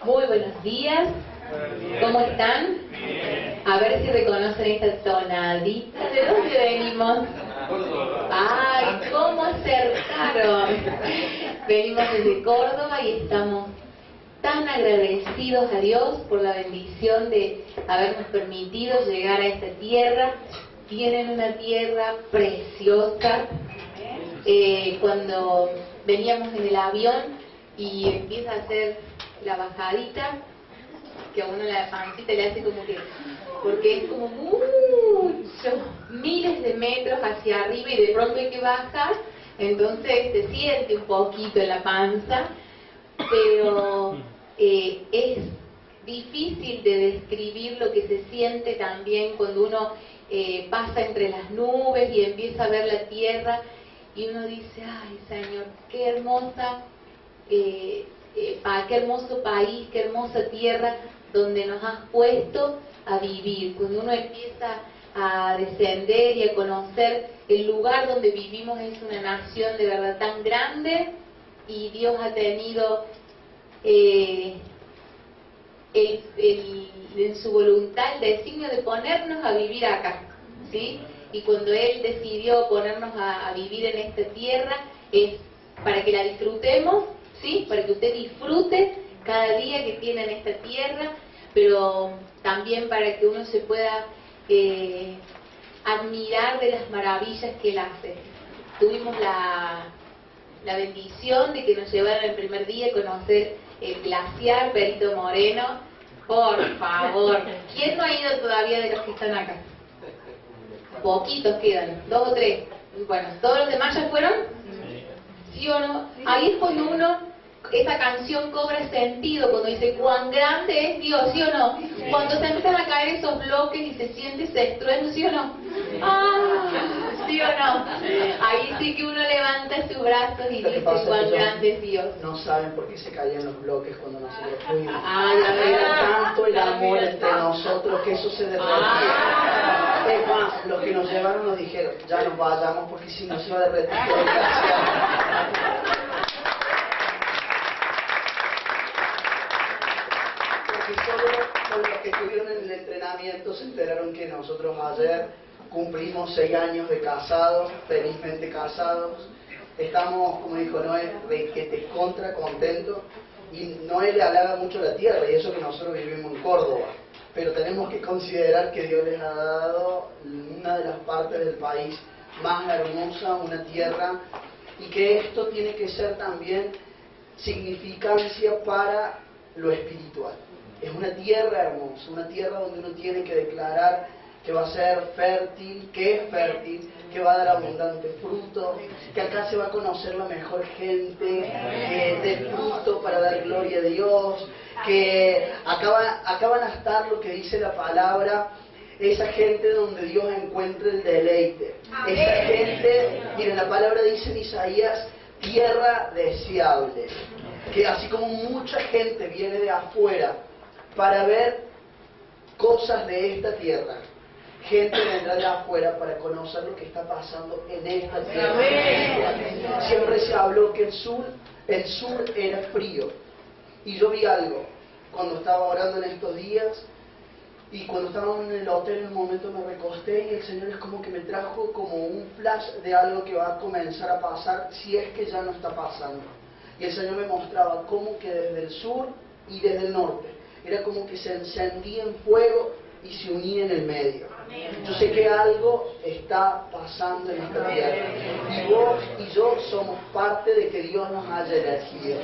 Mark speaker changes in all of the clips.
Speaker 1: Muy buenos días. ¿Cómo están? A ver si reconocen esta tonadita. ¿De dónde venimos? ¡Ay, cómo acertaron! Venimos desde Córdoba y estamos tan agradecidos a Dios por la bendición de habernos permitido llegar a esta tierra. Tienen una tierra preciosa. Cuando veníamos en el avión y empieza a hacer la bajadita, que a uno la pancita le hace como que, porque es como muchos miles de metros hacia arriba y de pronto hay que bajar, entonces se siente un poquito en la panza, pero es difícil de describir lo que se siente también cuando uno pasa entre las nubes y empieza a ver la tierra y uno dice, ay Señor, qué hermosa, qué hermoso país, qué hermosa tierra donde nos has puesto a vivir. Cuando uno empieza a descender y a conocer el lugar donde vivimos, es una nación de verdad tan grande y Dios ha tenido en su voluntad el designio de ponernos a vivir acá, ¿sí? Y cuando Él decidió ponernos a vivir en esta tierra es para que la disfrutemos, ¿sí? Para que usted disfrute cada día que tiene en esta tierra, pero también para que uno se pueda admirar de las maravillas que Él hace. Tuvimos la bendición de que nos llevaran el primer día a conocer el glaciar Perito Moreno. Por favor, ¿quién no ha ido todavía de los que están acá? Poquitos quedan, 2 o 3. Bueno, ¿todos los demás ya fueron? ¿Sí o no? Ahí es cuando esa canción cobra sentido, cuando dice cuán grande es Dios, ¿sí o no? Cuando se empiezan a caer esos bloques y se siente ese estruendo, ¿sí o no? ¡Ah! ¿Sí o no? Ahí sí que uno levanta sus brazos y dice cuán grande es Dios.
Speaker 2: No saben por qué se caían los bloques cuando nosotros fuimos.
Speaker 1: Ay,
Speaker 2: Era tanto el amor entre nosotros que eso se derretía. Es más, los que nos llevaron nos dijeron, ya nos vayamos porque si no se va a derretir todo el glaciar. Porque solo los que estuvieron en el entrenamiento se enteraron que nosotros ayer cumplimos 6 años de casados, felizmente casados. Estamos, como dijo Noé, requete contra contentos. Y Noé le halaga mucho la tierra, y eso que nosotros vivimos en Córdoba. Pero tenemos que considerar que Dios les ha dado una de las partes del país más hermosa, una tierra, y que esto tiene que ser también significancia para lo espiritual. Es una tierra hermosa, una tierra donde uno tiene que declarar que va a ser fértil, que es fértil, que va a dar abundante fruto, que acá se va a conocer la mejor gente, que dé fruto para dar gloria a Dios, que acá van a estar lo que dice la palabra, esa gente donde Dios encuentre el deleite. Esa gente, miren, la palabra dice en Isaías, tierra deseable, que así como mucha gente viene de afuera para ver cosas de esta tierra, gente vendrá de afuera para conocer lo que está pasando en esta tierra. Siempre se habló que el sur era frío. Y yo vi algo cuando estaba orando en estos días, y cuando estábamos en el hotel en un momento me recosté y el Señor es como que me trajo como un flash de algo que va a comenzar a pasar si es que ya no está pasando. Y el Señor me mostraba cómo que desde el sur y desde el norte era como que se encendía en fuego y se unía en el medio. Yo sé que algo está pasando en esta tierra y vos y yo somos parte de que Dios nos haya elegido.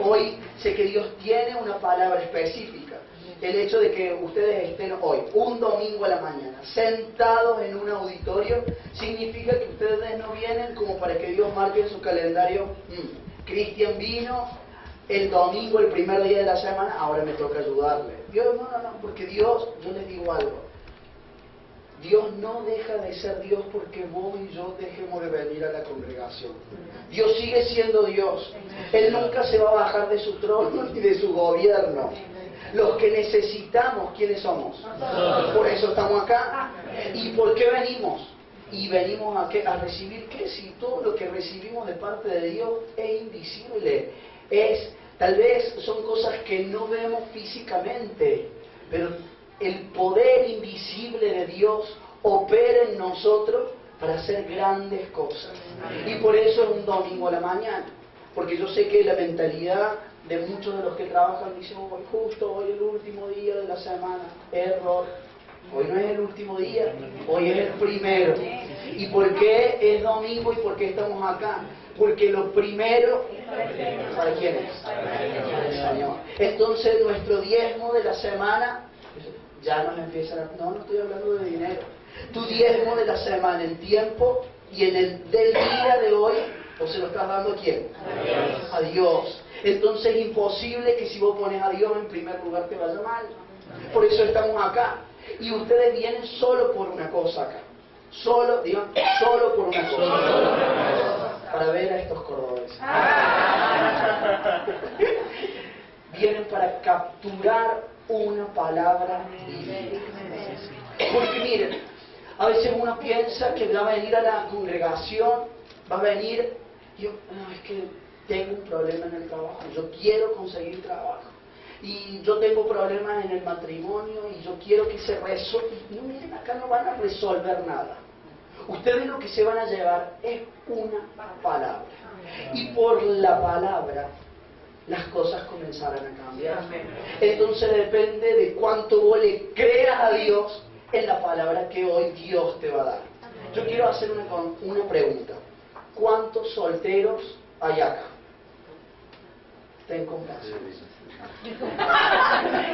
Speaker 2: Hoy sé que Dios tiene una palabra específica. El hecho de que ustedes estén hoy, un domingo a la mañana, sentados en un auditorio, significa que ustedes no vienen como para que Dios marque en su calendario, Cristian vino el domingo, el primer día de la semana, ahora me toca ayudarle. Dios, no, porque Dios, yo les digo algo, Dios no deja de ser Dios porque vos y yo dejemos de venir a la congregación. Dios sigue siendo Dios. Él nunca se va a bajar de su trono ni de su gobierno. Los que necesitamos, ¿quiénes somos? Por eso estamos acá. ¿Y por qué venimos? Y venimos a recibir qué, si todo lo que recibimos de parte de Dios es invisible, es Tal vez son cosas que no vemos físicamente, pero el poder invisible de Dios opera en nosotros para hacer grandes cosas. Y por eso es un domingo a la mañana. Porque yo sé que la mentalidad de muchos de los que trabajan dicen, hoy justo, hoy es el último día de la semana. Error. Hoy no es el último día, hoy es el primero. ¿Y por qué es domingo y por qué estamos acá? Porque lo primero, ¿para quién es? Para el Señor. Entonces nuestro diezmo de la semana, ya nos empiezan a... No estoy hablando de dinero. Tu diezmo de la semana en tiempo y en el del día de hoy, ¿o se lo estás dando a quién? A Dios. Entonces es imposible que si vos pones a Dios en primer lugar te vaya mal. Por eso estamos acá. Y ustedes vienen solo por una cosa acá. Solo, digan, solo por una cosa. Para ver a estos cordobeses. Vienen para capturar una palabra divina. Porque miren, a veces uno piensa que va a venir a la congregación, va a venir, yo, no, es que tengo un problema en el trabajo, yo quiero conseguir trabajo. Y yo tengo problemas en el matrimonio y yo quiero que se resuelva. No, miren, acá no van a resolver nada. Ustedes lo que se van a llevar es una palabra. Y por la palabra las cosas comenzarán a cambiar. Entonces depende de cuánto vos le creas a Dios en la palabra que hoy Dios te va a dar. Yo quiero hacer una pregunta. ¿Cuántos solteros hay acá? Ten confianza.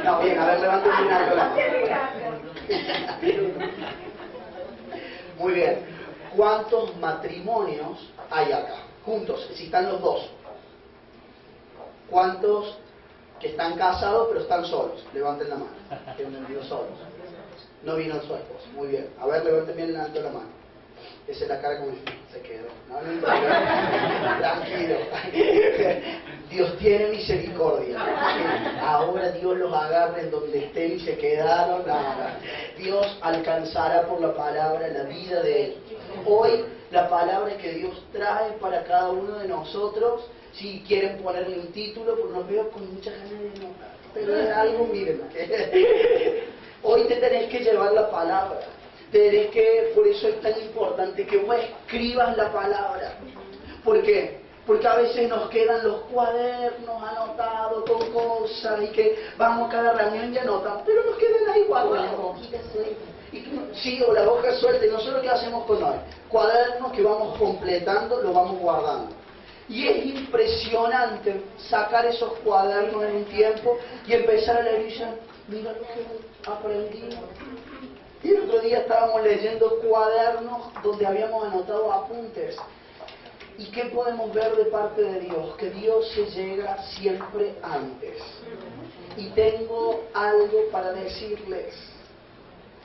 Speaker 2: No, bien, a ver, levanten una mano. Muy bien. ¿Cuántos matrimonios hay acá? Juntos, si están los dos. ¿Cuántos que están casados pero están solos? Levanten la mano. Que no vino solos. No vino su esposo. Muy bien. A ver, levanten bien la mano. Esa es la cara como se quedó. No, no importa. Tranquilo. Dios tiene misericordia. Ahora Dios los agarre en donde estén y se quedaron. Nada. Dios alcanzará por la palabra la vida de él. Hoy la palabra que Dios trae para cada uno de nosotros, si quieren ponerle un título, pues los veo con muchas ganas de no. Pero es algo, miren. Hoy te tenés que llevar la palabra. Tenés que, por eso es tan importante que vos escribas la palabra. ¿Por qué? Porque a veces nos quedan los cuadernos anotados con cosas y que vamos a cada reunión y anotamos, pero nos quedan ahí guardados.
Speaker 1: Las hojitas sueltas.
Speaker 2: Sí, o la hoja suelta. Y nosotros, ¿qué hacemos con hoy? Cuadernos que vamos completando, los vamos guardando. Y es impresionante sacar esos cuadernos en un tiempo y empezar a leer y decir, mira lo que aprendí. Y el otro día estábamos leyendo cuadernos donde habíamos anotado apuntes. ¿Y qué podemos ver de parte de Dios? Que Dios se llega siempre antes. Y tengo algo para decirles.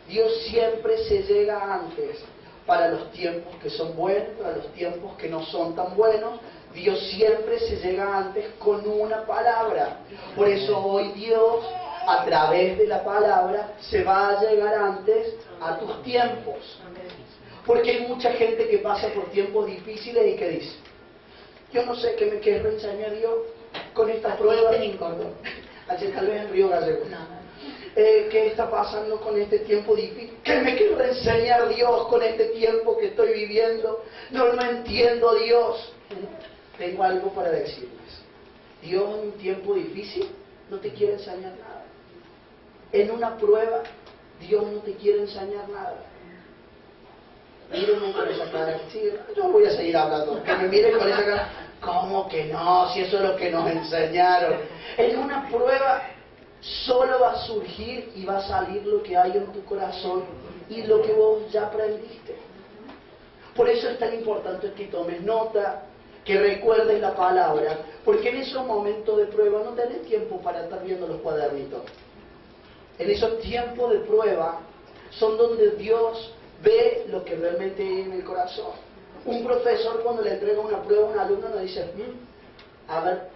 Speaker 2: Dios siempre se llega antes. Para los tiempos que son buenos, para los tiempos que no son tan buenos. Dios siempre se llega antes con una palabra. Por eso hoy Dios, a través de la palabra, se va a llegar antes a tus tiempos. Porque hay mucha gente que pasa por tiempos difíciles y que dice, yo no sé qué me quiere enseñar Dios con estas pruebas. Ayer tal vez en Río Gallego. ¿Qué está pasando con este tiempo difícil? ¿Qué me quiere enseñar Dios con este tiempo que estoy viviendo? No entiendo, Dios. Tengo algo para decirles. Dios en un tiempo difícil no te quiere enseñar nada. En una prueba, Dios no te quiere enseñar nada. Mírenme con esa cara. Sí, yo voy a seguir hablando. Que me miren con esa cara. ¿Cómo que no? Si eso es lo que nos enseñaron. En una prueba solo va a surgir y va a salir lo que hay en tu corazón y lo que vos ya aprendiste. Por eso es tan importante que tomes nota, que recuerdes la palabra, porque en esos momentos de prueba no tenés tiempo para estar viendo los cuadernitos. En esos tiempos de prueba son donde Dios ve lo que realmente hay en el corazón. Un profesor, cuando le entrega una prueba a un alumno, nos dice, a ver,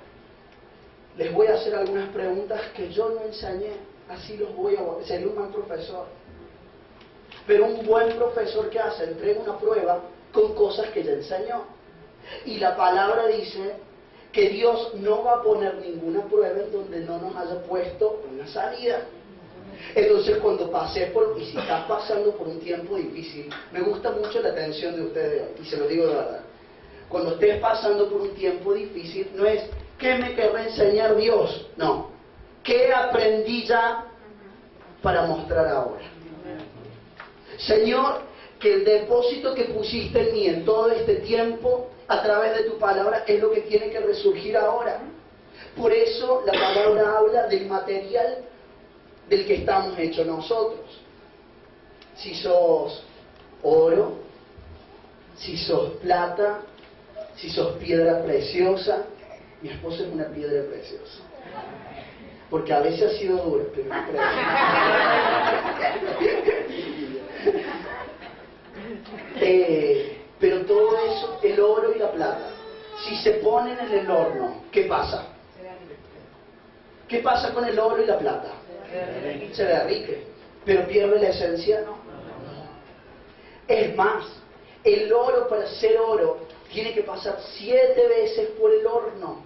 Speaker 2: les voy a hacer algunas preguntas que yo no enseñé, así los voy a... Sería un mal profesor. Pero un buen profesor, ¿qué hace? Entrega una prueba con cosas que ya enseñó. Y la palabra dice que Dios no va a poner ninguna prueba en donde no nos haya puesto una salida. Entonces cuando pases por, y si estás pasando por un tiempo difícil, me gusta mucho la atención de ustedes hoy, y se lo digo de verdad. Cuando estés pasando por un tiempo difícil, no es ¿qué me querrá enseñar Dios? No, ¿qué aprendí ya para mostrar ahora? Señor, que el depósito que pusiste en mí en todo este tiempo, a través de tu palabra, es lo que tiene que resurgir ahora. Por eso la palabra habla del material del que estamos hechos nosotros. Si sos oro, si sos plata, si sos piedra preciosa. Mi esposa es una piedra preciosa, porque a veces ha sido dura, pero es preciosa. Pero todo eso, el oro y la plata, si se ponen en el horno, ¿qué pasa? ¿Qué pasa con el oro y la plata? Se derrite, pero pierde la esencia, ¿no? Es más, el oro, para ser oro, tiene que pasar 7 veces por el horno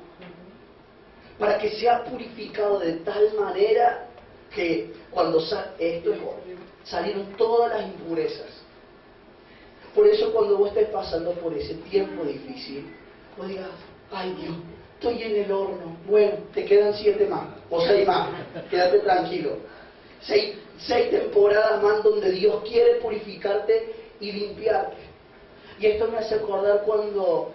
Speaker 2: para que sea purificado de tal manera que cuando esto es oro, salieron todas las impurezas. Por eso cuando vos estés pasando por ese tiempo difícil, vos digas, ay Dios, estoy en el horno. Bueno, te quedan 7 más, o 6 más, quédate tranquilo. 6 temporadas más donde Dios quiere purificarte y limpiarte. Y esto me hace acordar cuando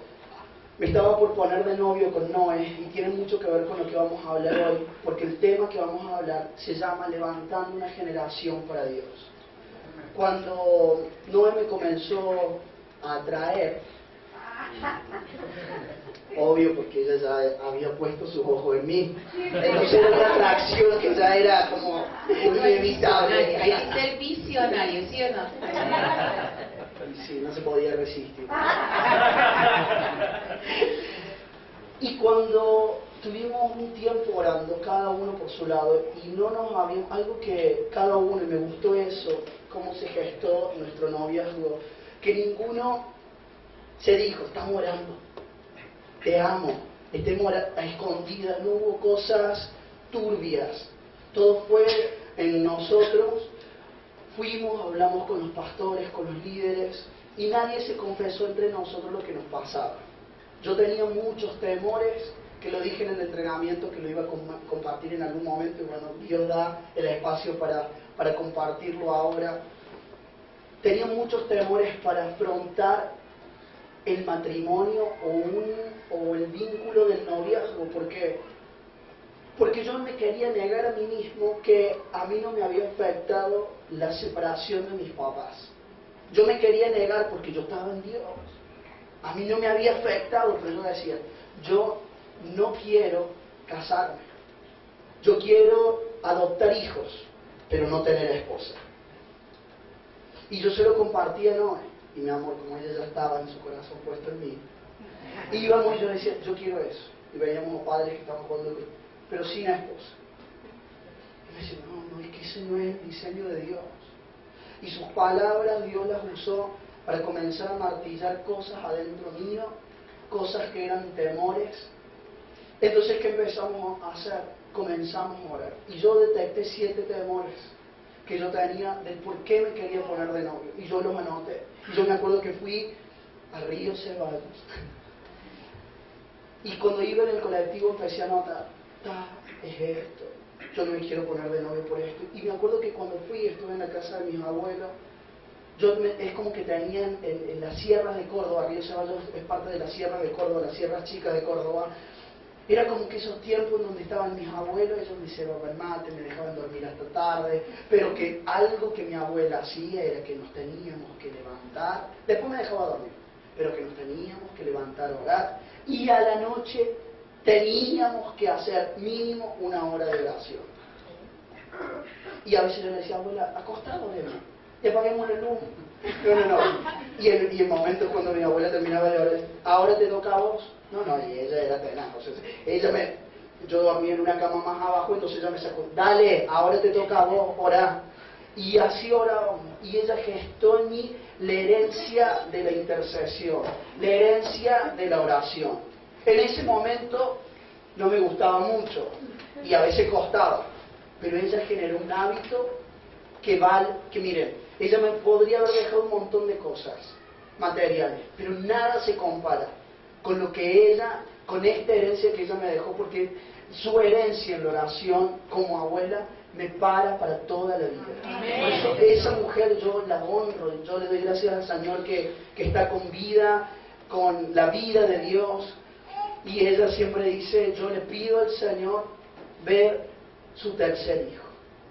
Speaker 2: me estaba por poner de novio con Noé, y tiene mucho que ver con lo que vamos a hablar hoy, porque el tema que vamos a hablar se llama Levantando una generación para Dios. Cuando Noé me comenzó a atraer, obvio porque ella ya había puesto sus ojos en mí, entonces era una atracción que ya era como inevitable.
Speaker 1: Hay que ser visionario, ¿sí o no?
Speaker 2: Sí, no se podía resistir. Y cuando tuvimos un tiempo orando, cada uno por su lado, y no nos habíamos, algo que cada uno, y me gustó eso, cómo se gestó nuestro noviazgo, que ninguno se dijo, estamos orando, te amo, estemos a escondidas, no hubo cosas turbias, todo fue en nosotros. Fuimos, hablamos con los pastores, con los líderes, y nadie se confesó entre nosotros lo que nos pasaba. Yo tenía muchos temores, que lo dije en el entrenamiento, que lo iba a compartir en algún momento, y bueno, Dios da el espacio para compartirlo ahora. Tenía muchos temores para afrontar el matrimonio o el vínculo del noviazgo. ¿Por qué? Porque yo me quería negar a mí mismo que a mí no me había afectado la separación de mis papás. Yo me quería negar porque yo estaba en Dios. A mí no me había afectado, pero yo decía, yo no quiero casarme. Yo quiero adoptar hijos, pero no tener esposa. Y yo se lo compartí a Noé. Y mi amor, como ella ya estaba en su corazón puesto en mí, íbamos y yo decía, yo quiero eso. Y veíamos a padres que estaban jugando, pero sin esposa. Y me decía, no, es que ese no es el diseño de Dios. Y sus palabras Dios las usó para comenzar a martillar cosas adentro mío, cosas que eran temores. Entonces, ¿qué empezamos a hacer? Comenzamos a orar. Y yo detecté 7 temores que yo tenía del por qué me quería poner de novio. Y yo los anoté. Y yo me acuerdo que fui al río Ceballos. Y cuando iba en el colectivo empecé a notar, es esto, yo no me quiero poner de novio por esto. Y me acuerdo que cuando fui, estuve en la casa de mis abuelos, es como que tenían en las sierras de Córdoba, Río Ceballos es parte de las sierras de Córdoba, las sierras chicas de Córdoba, era como que esos tiempos donde estaban mis abuelos, ellos me cebaban el mate, me dejaban dormir hasta tarde, pero que algo que mi abuela hacía era que nos teníamos que levantar, después me dejaba dormir, pero que nos teníamos que levantar a orar, y a la noche teníamos que hacer mínimo 1 hora de oración. Y a veces yo le decía, abuela, acostado, y apaguemos la luz. No. Y en momentos cuando mi abuela terminaba de orar, ahora te toca a vos. No, y ella era tenaz. O sea, yo dormía en una cama más abajo, entonces ella me sacó, dale, ahora te toca a vos orar. Y así orábamos. Y ella gestó en mí la herencia de la intercesión, la herencia de la oración. En ese momento no me gustaba mucho y a veces costaba, pero ella generó un hábito que miren, ella me podría haber dejado un montón de cosas materiales, pero nada se compara con lo que ella, con esta herencia que ella me dejó, porque su herencia en la oración como abuela me para toda la vida. Por eso esa mujer yo la honro, yo le doy gracias al Señor que está con vida, con la vida de Dios, y ella siempre dice, yo le pido al Señor ver su tercer hijo.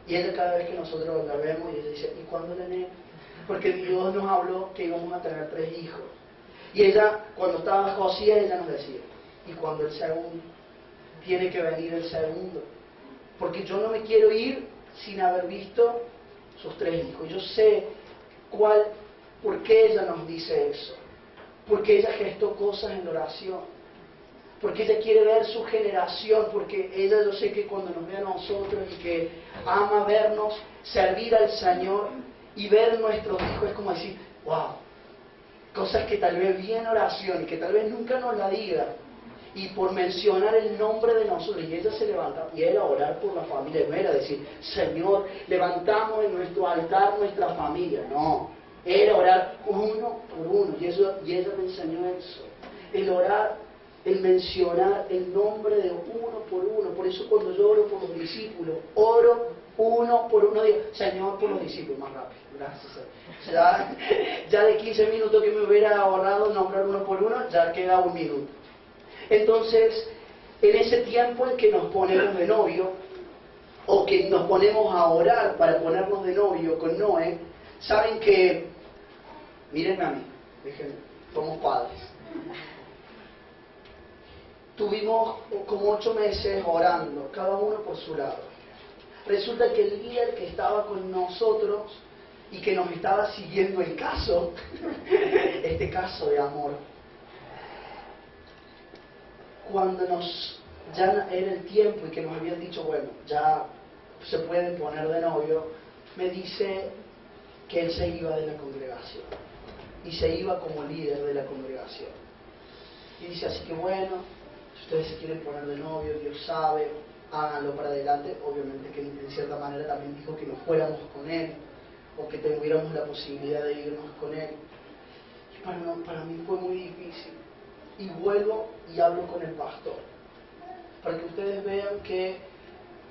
Speaker 2: Y ella cada vez que nosotros la vemos, y ella dice, ¿y cuándo la nena? Porque Dios nos habló que íbamos a tener 3 hijos. Y ella, cuando estaba Josías, ella nos decía, ¿y cuándo el segundo? Tiene que venir el segundo. Porque yo no me quiero ir sin haber visto sus 3 hijos. Yo sé por qué ella nos dice eso. Porque ella gestó cosas en la oración. Porque ella quiere ver su generación, porque ella, yo sé que cuando nos ve a nosotros y que ama vernos servir al Señor y ver nuestros hijos, es como decir, wow, cosas que tal vez vi en oración y que tal vez nunca nos la diga, y por mencionar el nombre de nosotros, y ella se levanta y era orar por la familia, no era decir, Señor, levantamos en nuestro altar nuestra familia, no, era orar uno por uno, y ella me enseñó eso, el orar, el mencionar el nombre de uno por uno. Por eso cuando yo oro por los discípulos, oro uno por uno, digo, Señor, por los discípulos, más rápido, gracias. Ya de 15 minutos que me hubiera ahorrado nombrar uno por uno, ya queda 1 minuto. Entonces, en ese tiempo en que nos ponemos de novio, o que nos ponemos a orar para ponernos de novio con Noé, saben que, mírenme a mí, somos padres. Tuvimos como 8 meses orando, cada uno por su lado. Resulta que el líder que estaba con nosotros y que nos estaba siguiendo el caso, este caso de amor, cuando ya era el tiempo y que nos habían dicho, bueno, ya se pueden poner de novio, me dice que él se iba de la congregación y se iba como líder de la congregación. Y dice, así que bueno, si ustedes se quieren poner de novio, Dios sabe, háganlo para adelante. Obviamente que en cierta manera también dijo que nos fuéramos con Él, o que tuviéramos la posibilidad de irnos con Él. Y para mí fue muy difícil. Y vuelvo y hablo con el pastor, para que ustedes vean que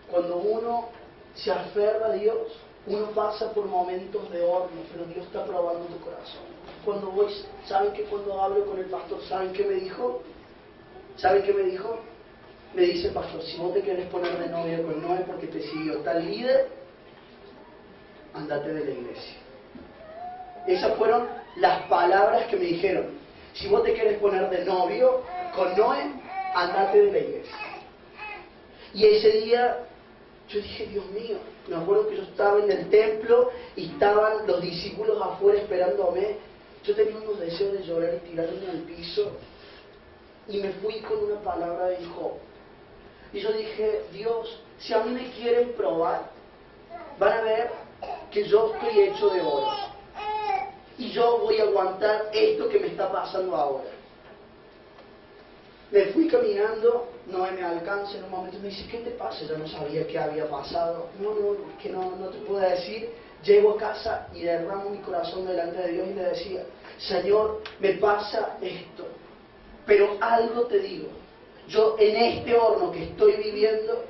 Speaker 2: cuando uno se aferra a Dios, uno pasa por momentos de horno, pero Dios está probando tu corazón. Cuando voy, ¿saben que cuando hablo con el pastor, ¿saben qué me dijo? ¿Saben qué me dijo? Me dice, pastor, si vos te querés poner de novia con Noé porque te siguió tal líder, andate de la iglesia. Esas fueron las palabras que me dijeron. Si vos te querés poner de novio con Noé, andate de la iglesia. Y ese día yo dije, Dios mío, me acuerdo que yo estaba en el templo y estaban los discípulos afuera esperándome. Yo tenía unos deseos de llorar y tirarme al piso. Y me fui con una palabra de Job. Y yo dije, Dios, si a mí me quieren probar, van a ver que yo estoy hecho de oro. Y yo voy a aguantar esto que me está pasando ahora. Me fui caminando, Noé me alcanza en un momento y me dice, ¿qué te pasa? Yo no sabía qué había pasado. No, es que no te puedo decir. Llego a casa y derramo mi corazón delante de Dios y le decía, Señor, me pasa esto. Pero algo te digo, yo en este horno que estoy viviendo,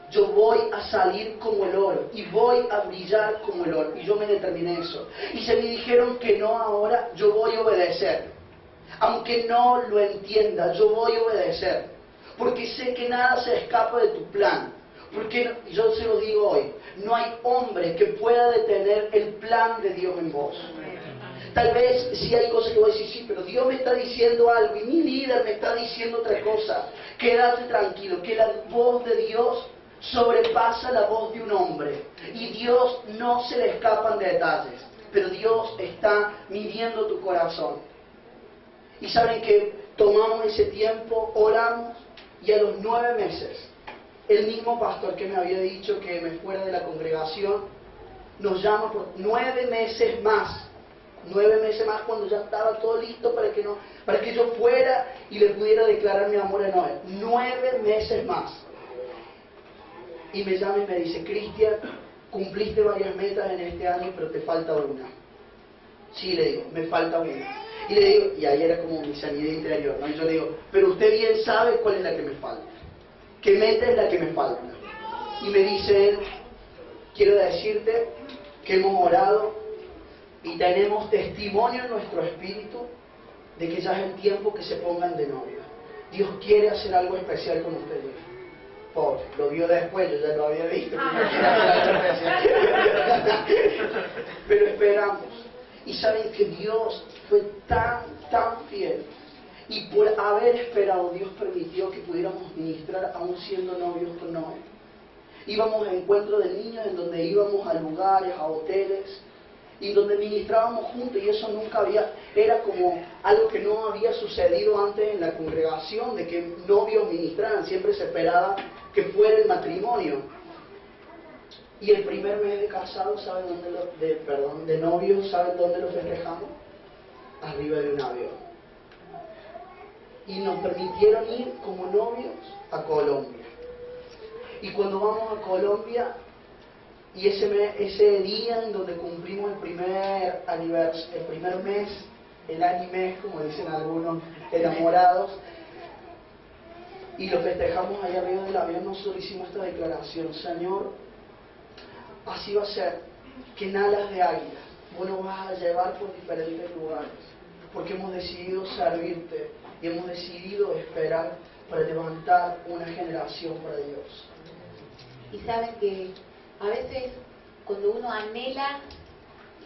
Speaker 2: yo voy a salir como el oro y voy a brillar como el oro. Y yo me determiné eso. Y si me dijeron que no ahora, yo voy a obedecer. Aunque no lo entienda, yo voy a obedecer. Porque sé que nada se escapa de tu plan. Porque yo se lo digo hoy, no hay hombre que pueda detener el plan de Dios en vos. Tal vez sí hay cosas que voy a decir, sí, pero Dios me está diciendo algo y mi líder me está diciendo otra cosa. Quédate tranquilo, que la voz de Dios sobrepasa la voz de un hombre. Y Dios no se le escapan detalles, pero Dios está midiendo tu corazón. Y saben que tomamos ese tiempo, oramos, y a los 9 meses, el mismo pastor que me había dicho que me fuera de la congregación, nos llama por 9 meses más 9 meses más cuando ya estaba todo listo para que yo fuera y le pudiera declarar mi amor a Noel. 9 meses más. Y me llama y me dice, Cristian, cumpliste varias metas en este año, pero te falta una. Sí, le digo, me falta una. Y le digo, y ahí era como mi sanidad interior, ¿no? Y yo le digo, pero usted bien sabe cuál es la que me falta. ¿Qué meta es la que me falta? Y me dice él, quiero decirte que hemos orado y tenemos testimonio en nuestro espíritu de que ya es el tiempo que se pongan de novio. Dios quiere hacer algo especial con ustedes. Pobre, lo vio después, yo ya lo había visto. Pero esperamos. Y saben que Dios fue tan fiel. Y por haber esperado, Dios permitió que pudiéramos ministrar aún siendo novios con Noé. Íbamos a encuentros de niños en donde íbamos a lugares, a hoteles, y donde ministrábamos juntos, y eso nunca había, era como algo que no había sucedido antes en la congregación, de que novios ministraran, siempre se esperaba que fuera el matrimonio. Y el primer mes de casados, ¿saben dónde de novios, ¿saben dónde lo festejamos? Arriba de un avión. Y nos permitieron ir como novios a Colombia. Y cuando vamos a Colombia, y ese día en donde cumplimos el primer mes, el año y mes, como dicen algunos enamorados, y lo festejamos allá arriba del avión, nosotros hicimos esta declaración: Señor, así va a ser, que en alas de águila vos nos vas a llevar por diferentes lugares, porque hemos decidido servirte y hemos decidido esperar para levantar una generación para Dios.
Speaker 1: Y saben que a veces cuando uno anhela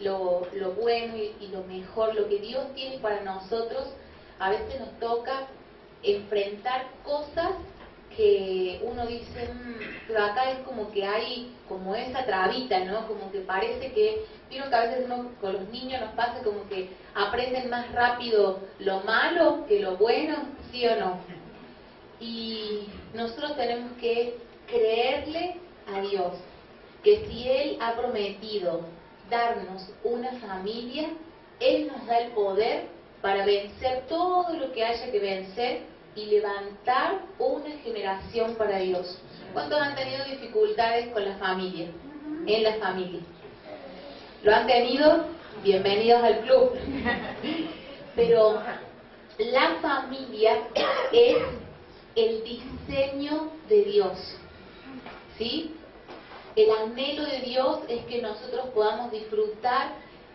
Speaker 1: lo bueno y lo mejor, lo que Dios tiene para nosotros, a veces nos toca enfrentar cosas que uno dice, pero acá es como que hay como esa trabita, ¿no? Como que parece que, vieron que a veces uno con los niños nos pasa como que aprenden más rápido lo malo que lo bueno, ¿sí o no? Y nosotros tenemos que creerle a Dios, que si Él ha prometido darnos una familia, Él nos da el poder para vencer todo lo que haya que vencer y levantar una generación para Dios. ¿Cuántos han tenido dificultades con la familia? En la familia. ¿Lo han tenido? Bienvenidos al club. Pero la familia es el diseño de Dios, ¿sí? El anhelo de Dios es que nosotros podamos disfrutar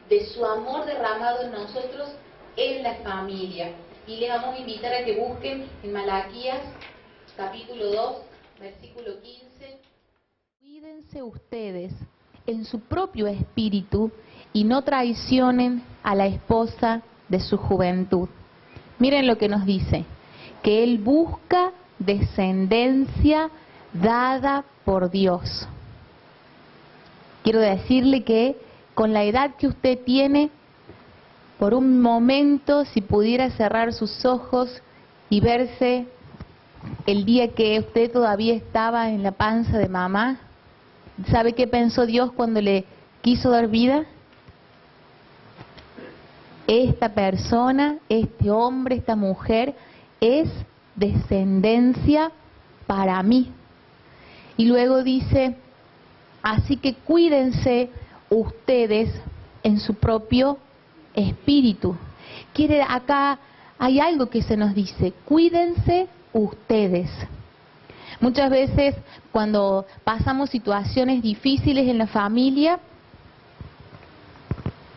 Speaker 1: de su amor derramado en nosotros en la familia. Y les vamos a invitar a que busquen en Malaquías capítulo 2, versículo 15.
Speaker 3: Cuídense ustedes en su propio espíritu y no traicionen a la esposa de su juventud. Miren lo que nos dice, que Él busca descendencia dada por Dios. Quiero decirle que con la edad que usted tiene, por un momento, si pudiera cerrar sus ojos y verse el día que usted todavía estaba en la panza de mamá, ¿sabe qué pensó Dios cuando le quiso dar vida? Esta persona, este hombre, esta mujer, es descendencia para mí. Y luego dice, así que cuídense ustedes en su propio espíritu. Acá hay algo que se nos dice, cuídense ustedes. Muchas veces cuando pasamos situaciones difíciles en la familia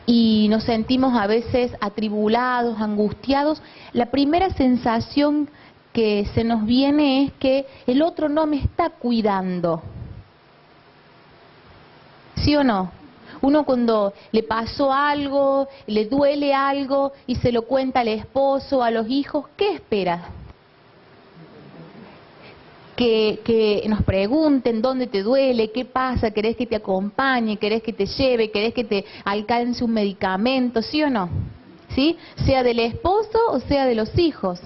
Speaker 3: y nos sentimos a veces atribulados, angustiados, la primera sensación que se nos viene es que el otro no me está cuidando. ¿Sí o no? Uno cuando le pasó algo, le duele algo y se lo cuenta al esposo, a los hijos, ¿qué espera? Que nos pregunten dónde te duele, qué pasa, querés que te acompañe, querés que te lleve, querés que te alcance un medicamento, ¿sí o no? ¿Sí? Sea del esposo o sea de los hijos.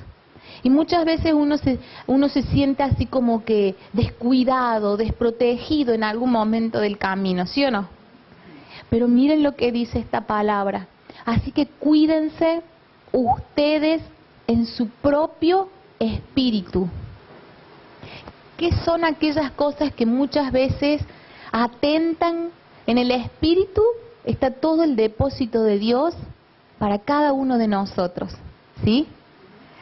Speaker 3: Y muchas veces uno se siente así como que descuidado, desprotegido en algún momento del camino, ¿sí o no? Pero miren lo que dice esta palabra. Así que cuídense ustedes en su propio espíritu. ¿Qué son aquellas cosas que muchas veces atentan? En el espíritu está todo el depósito de Dios para cada uno de nosotros, ¿sí?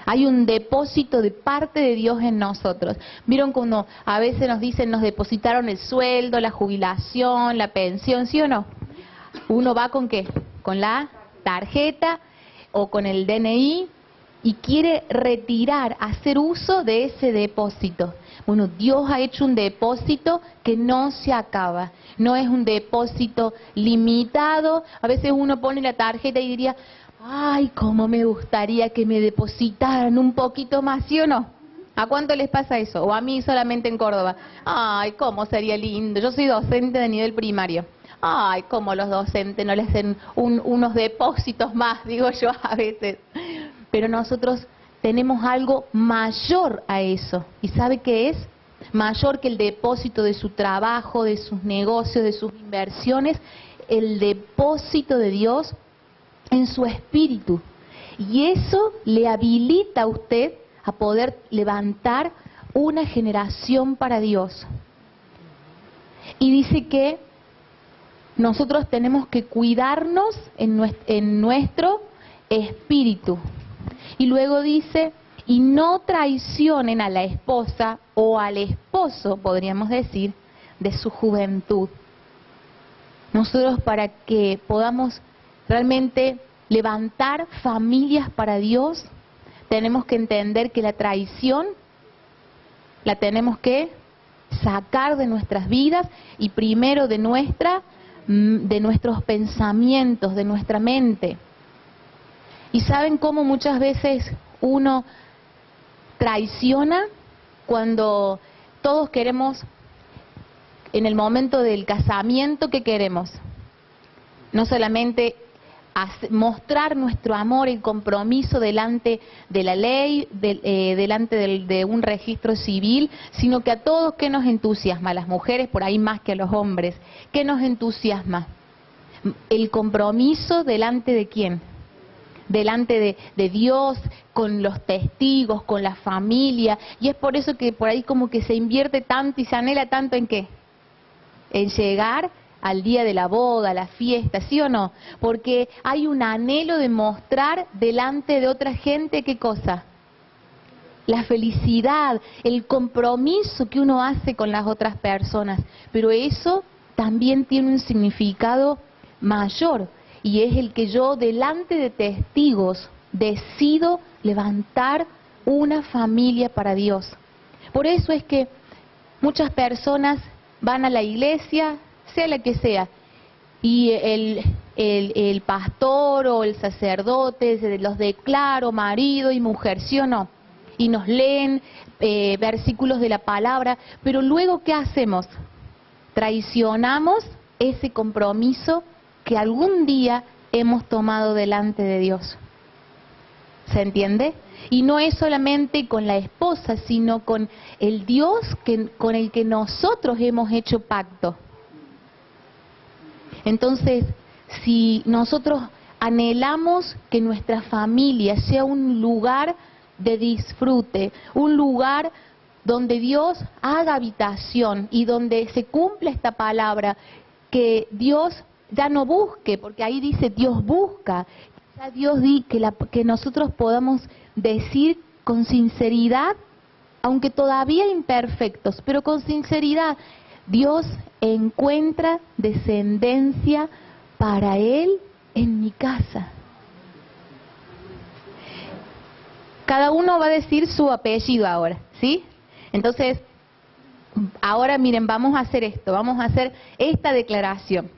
Speaker 3: Hay un depósito de parte de Dios en nosotros. ¿Vieron cuando a veces nos dicen nos depositaron el sueldo, la jubilación, la pensión, sí o no? Uno va ¿con qué? Con la tarjeta o con el DNI y quiere retirar, hacer uso de ese depósito. Bueno, Dios ha hecho un depósito que no se acaba. No es un depósito limitado. A veces uno pone la tarjeta y diría, ay, cómo me gustaría que me depositaran un poquito más, ¿sí o no? ¿A cuánto les pasa eso? O a mí solamente en Córdoba. Ay, cómo sería lindo. Yo soy docente de nivel primario. Ay, cómo los docentes no le hacen unos depósitos más, digo yo a veces. Pero nosotros tenemos algo mayor a eso. ¿Y sabe qué es? Mayor que el depósito de su trabajo, de sus negocios, de sus inversiones. El depósito de Dios en su espíritu. Y eso le habilita a usted a poder levantar una generación para Dios. Y dice que nosotros tenemos que cuidarnos en nuestro espíritu. Y luego dice, y no traicionen a la esposa o al esposo, podríamos decir, de su juventud. Nosotros, para que podamos realmente levantar familias para Dios, tenemos que entender que la traición la tenemos que sacar de nuestras vidas y primero de nuestros pensamientos, de nuestra mente. ¿Y saben cómo muchas veces uno traiciona? Cuando todos queremos, en el momento del casamiento, ¿qué queremos? No solamente mostrar nuestro amor y compromiso delante de la ley, delante de un registro civil, sino que a todos, ¿qué nos entusiasma? A las mujeres por ahí más que a los hombres. ¿Qué nos entusiasma? El compromiso delante de ¿quién? Delante de Dios, con los testigos, con la familia. Y es por eso que por ahí como que se invierte tanto y se anhela tanto en ¿qué? En llegar al día de la boda, a la fiesta, ¿sí o no? Porque hay un anhelo de mostrar delante de otra gente, ¿qué cosa? La felicidad, el compromiso que uno hace con las otras personas. Pero eso también tiene un significado mayor, y es el que yo delante de testigos decido levantar una familia para Dios. Por eso es que muchas personas van a la iglesia, sea la que sea, y el pastor o el sacerdote los declaro marido y mujer, ¿sí o no? Y nos leen versículos de la palabra, pero luego ¿qué hacemos? Traicionamos ese compromiso que algún día hemos tomado delante de Dios. ¿Se entiende? Y no es solamente con la esposa, sino con el Dios con el que nosotros hemos hecho pacto. Entonces, si nosotros anhelamos que nuestra familia sea un lugar de disfrute, un lugar donde Dios haga habitación y donde se cumpla esta palabra, que Dios ya no busque, porque ahí dice Dios busca, ya Dios que nosotros podamos decir con sinceridad, aunque todavía imperfectos, pero con sinceridad, Dios encuentra descendencia para Él en mi casa. Cada uno va a decir su apellido ahora, ¿sí? Entonces, ahora miren, vamos a hacer esto, vamos a hacer esta declaración.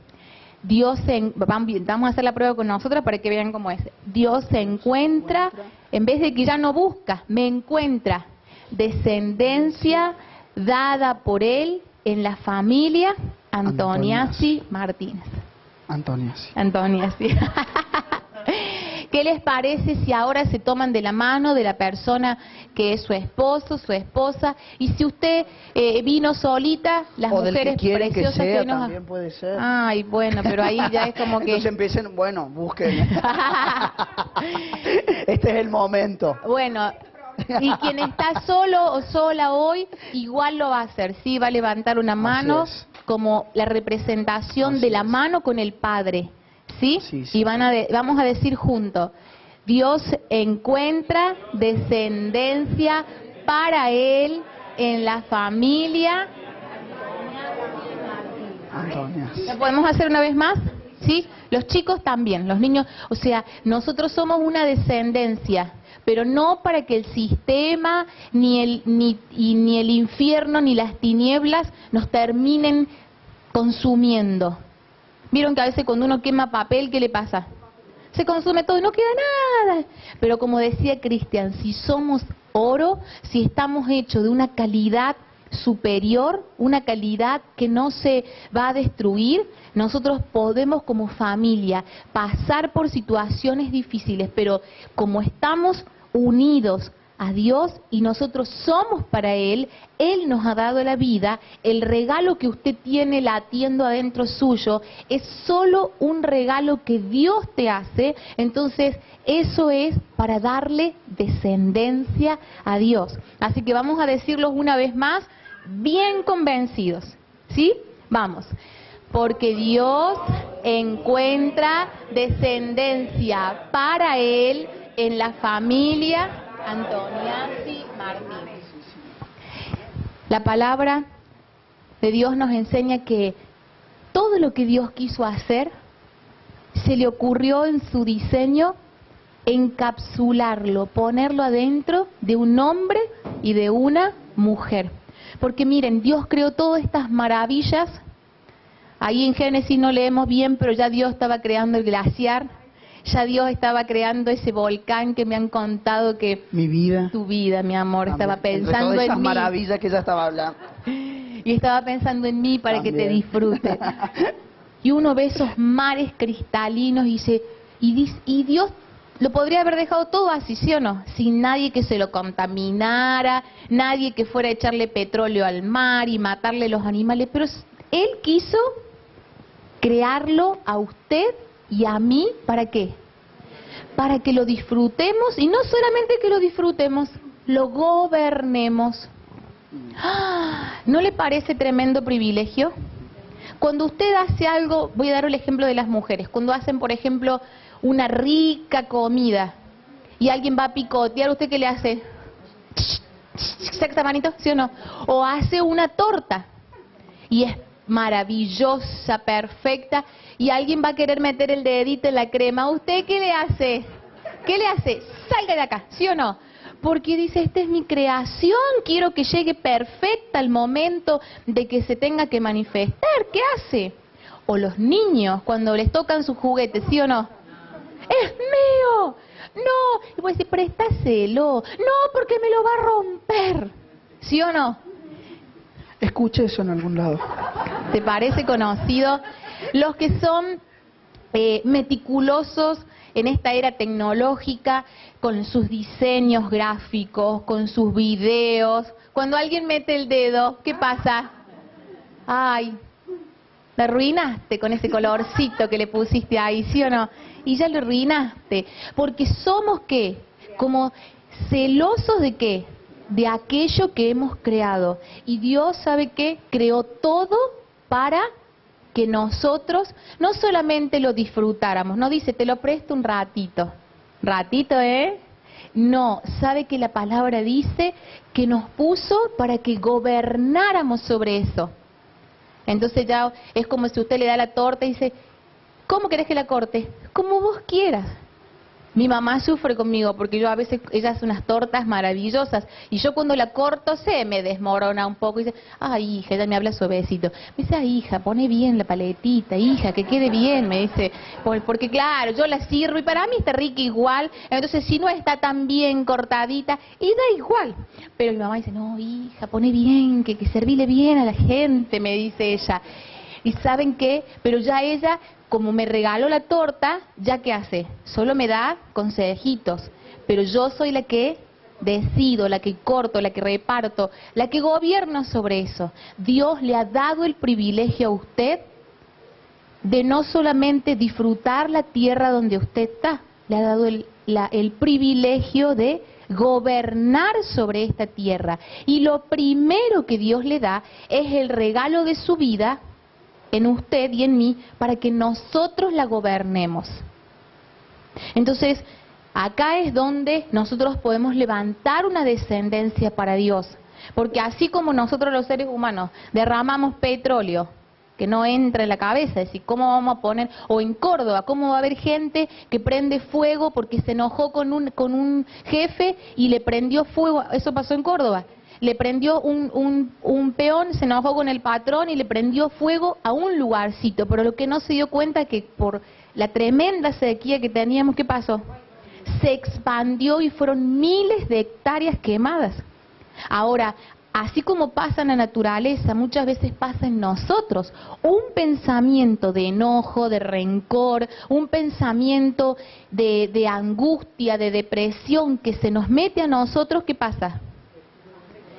Speaker 3: Vamos a hacer la prueba con nosotros para que vean cómo es. Dios se encuentra, en vez de que ya no busca, me encuentra descendencia dada por Él en la familia Antoniazzi Martínez.
Speaker 2: Antoniazzi.
Speaker 3: Antoniazzi. ¿Qué les parece si ahora se toman de la mano de la persona que es su esposo, su esposa? Y si usted vino solita, las
Speaker 2: o del
Speaker 3: mujeres
Speaker 2: que quieren que
Speaker 3: preciosas
Speaker 2: sea,
Speaker 3: que nos...
Speaker 2: también puede ser.
Speaker 3: Ay, bueno, pero ahí ya es como que...
Speaker 2: Entonces empiecen, bueno, busquen. Este es el momento.
Speaker 3: Bueno, y quien está solo o sola hoy, igual lo va a hacer, ¿sí? Va a levantar una mano
Speaker 2: Así es.
Speaker 3: como la representación
Speaker 2: Así
Speaker 3: de la
Speaker 2: es.
Speaker 3: mano con el Padre, ¿sí?
Speaker 2: Sí, sí.
Speaker 3: Y vamos a decir juntos, Dios encuentra descendencia para él en la familia.
Speaker 2: Antonia.
Speaker 3: ¿Lo podemos hacer una vez más? ¿Sí? Los chicos también, los niños, o sea, nosotros somos una descendencia, pero no para que el sistema, ni el infierno, ni las tinieblas nos terminen consumiendo. ¿Vieron que a veces cuando uno quema papel, qué le pasa? Se consume todo y no queda nada. Pero como decía Cristian, si somos oro, si estamos hechos de una calidad superior, una calidad que no se va a destruir, nosotros podemos como familia pasar por situaciones difíciles, pero como estamos unidos a Dios y nosotros somos para Él, Él nos ha dado la vida, el regalo que usted tiene latiendo adentro suyo es solo un regalo que Dios te hace, entonces eso es para darle descendencia a Dios. Así que vamos a decirlos una vez más, bien convencidos, ¿sí? Vamos. Porque Dios encuentra descendencia para Él en la familia Antoniazzi Martínez. La palabra de Dios nos enseña que todo lo que Dios quiso hacer, se le ocurrió en su diseño encapsularlo, ponerlo adentro de un hombre y de una mujer. Porque miren, Dios creó todas estas maravillas. Ahí en Génesis no leemos bien, pero ya Dios estaba creando el glaciar. Ya Dios estaba creando ese volcán que me han contado que...
Speaker 2: Mi vida.
Speaker 3: Tu vida, mi amor.
Speaker 2: También.
Speaker 3: Estaba pensando
Speaker 2: Entre todas
Speaker 3: en
Speaker 2: esas
Speaker 3: mí.
Speaker 2: maravillas que ella estaba hablando.
Speaker 3: Y estaba pensando en mí para
Speaker 2: También.
Speaker 3: que te disfrutes. Y uno ve esos mares cristalinos y dice... Y Dios lo podría haber dejado todo así, ¿sí o no? Sin nadie que se lo contaminara, nadie que fuera a echarle petróleo al mar y matarle los animales. Pero Él quiso crearlo a usted y a mí, ¿para qué? Para que lo disfrutemos, y no solamente que lo disfrutemos, lo gobernemos. ¿No le parece tremendo privilegio? Cuando usted hace algo, voy a dar el ejemplo de las mujeres, cuando hacen, por ejemplo, una rica comida, y alguien va a picotear, ¿usted qué le hace? ¿Saca manito? ¿Sí o no? O hace una torta, y es maravillosa, perfecta, y alguien va a querer meter el dedito en la crema. ¿Usted qué le hace? ¿Qué le hace? Salga de acá, ¿sí o no? Porque dice, esta es mi creación, quiero que llegue perfecta al momento de que se tenga que manifestar. ¿Qué hace? O los niños, cuando les tocan sus juguetes, ¿sí o no? ¡Es mío! No, y vos decís, préstaselo. No, porque me lo va a romper. ¿Sí o no?
Speaker 2: Escuché eso en algún lado.
Speaker 3: ¿Te parece conocido? Los que son meticulosos en esta era tecnológica, con sus diseños gráficos, con sus videos. Cuando alguien mete el dedo, ¿qué pasa? Ay, la arruinaste con ese colorcito que le pusiste ahí, ¿sí o no? Y ya lo arruinaste. Porque somos, ¿qué? Como celosos de ¿qué? De aquello que hemos creado. Y Dios, ¿sabe qué? Creó todo para que nosotros no solamente lo disfrutáramos. No dice, te lo presto un ratito. Ratito, ¿eh? No, sabe que la palabra dice que nos puso para que gobernáramos sobre eso. Entonces ya es como si usted le da la torta y dice, ¿cómo querés que la corte? Como vos quieras. Mi mamá sufre conmigo porque yo a veces, ella hace unas tortas maravillosas y yo cuando la corto se me desmorona un poco y dice, ay hija, ella me habla suavecito. Me dice, ay hija, pone bien la paletita, hija, que quede bien, me dice, porque claro, yo la sirvo y para mí está rica igual, entonces si no está tan bien cortadita, y da igual. Pero mi mamá dice, no hija, pone bien, que servirle bien a la gente, me dice ella. ¿Y saben qué? Pero ya ella como me regaló la torta, ¿ya qué hace? Solo me da consejitos, pero yo soy la que decido, la que corto, la que reparto, la que gobierno sobre eso. Dios le ha dado el privilegio a usted de no solamente disfrutar la tierra donde usted está, le ha dado el privilegio de gobernar sobre esta tierra. Y lo primero que Dios le da es el regalo de su vida en usted y en mí para que nosotros la gobernemos. Entonces, acá es donde nosotros podemos levantar una descendencia para Dios. Porque así como nosotros los seres humanos derramamos petróleo, que no entra en la cabeza, es decir, ¿cómo vamos a poner? O en Córdoba, ¿cómo va a haber gente que prende fuego porque se enojó con un jefe y le prendió fuego? Eso pasó en Córdoba. Le prendió un peón, se enojó con el patrón y le prendió fuego a un lugarcito. Pero lo que no se dio cuenta es que por la tremenda sequía que teníamos, ¿qué pasó? Se expandió y fueron miles de hectáreas quemadas. Ahora, así como pasa en la naturaleza, muchas veces pasa en nosotros. Un pensamiento de enojo, de rencor, un pensamiento de angustia, de depresión que se nos mete a nosotros, ¿qué pasa?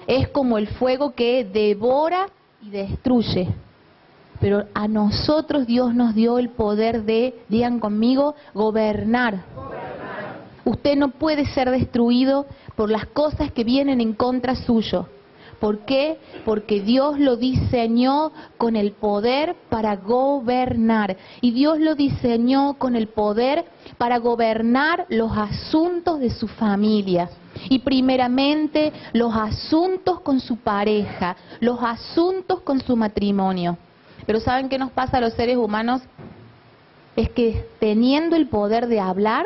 Speaker 3: Es como el fuego que devora y destruye. Pero a nosotros Dios nos dio el poder de, digan conmigo, gobernar. Usted no puede ser destruido por las cosas que vienen en contra suyo. ¿Por qué? Porque Dios lo diseñó con el poder para gobernar. Y Dios lo diseñó con el poder para gobernar los asuntos de su familia. Y primeramente los asuntos con su pareja, los asuntos con su matrimonio. Pero ¿saben qué nos pasa a los seres humanos? Es que teniendo el poder de hablar,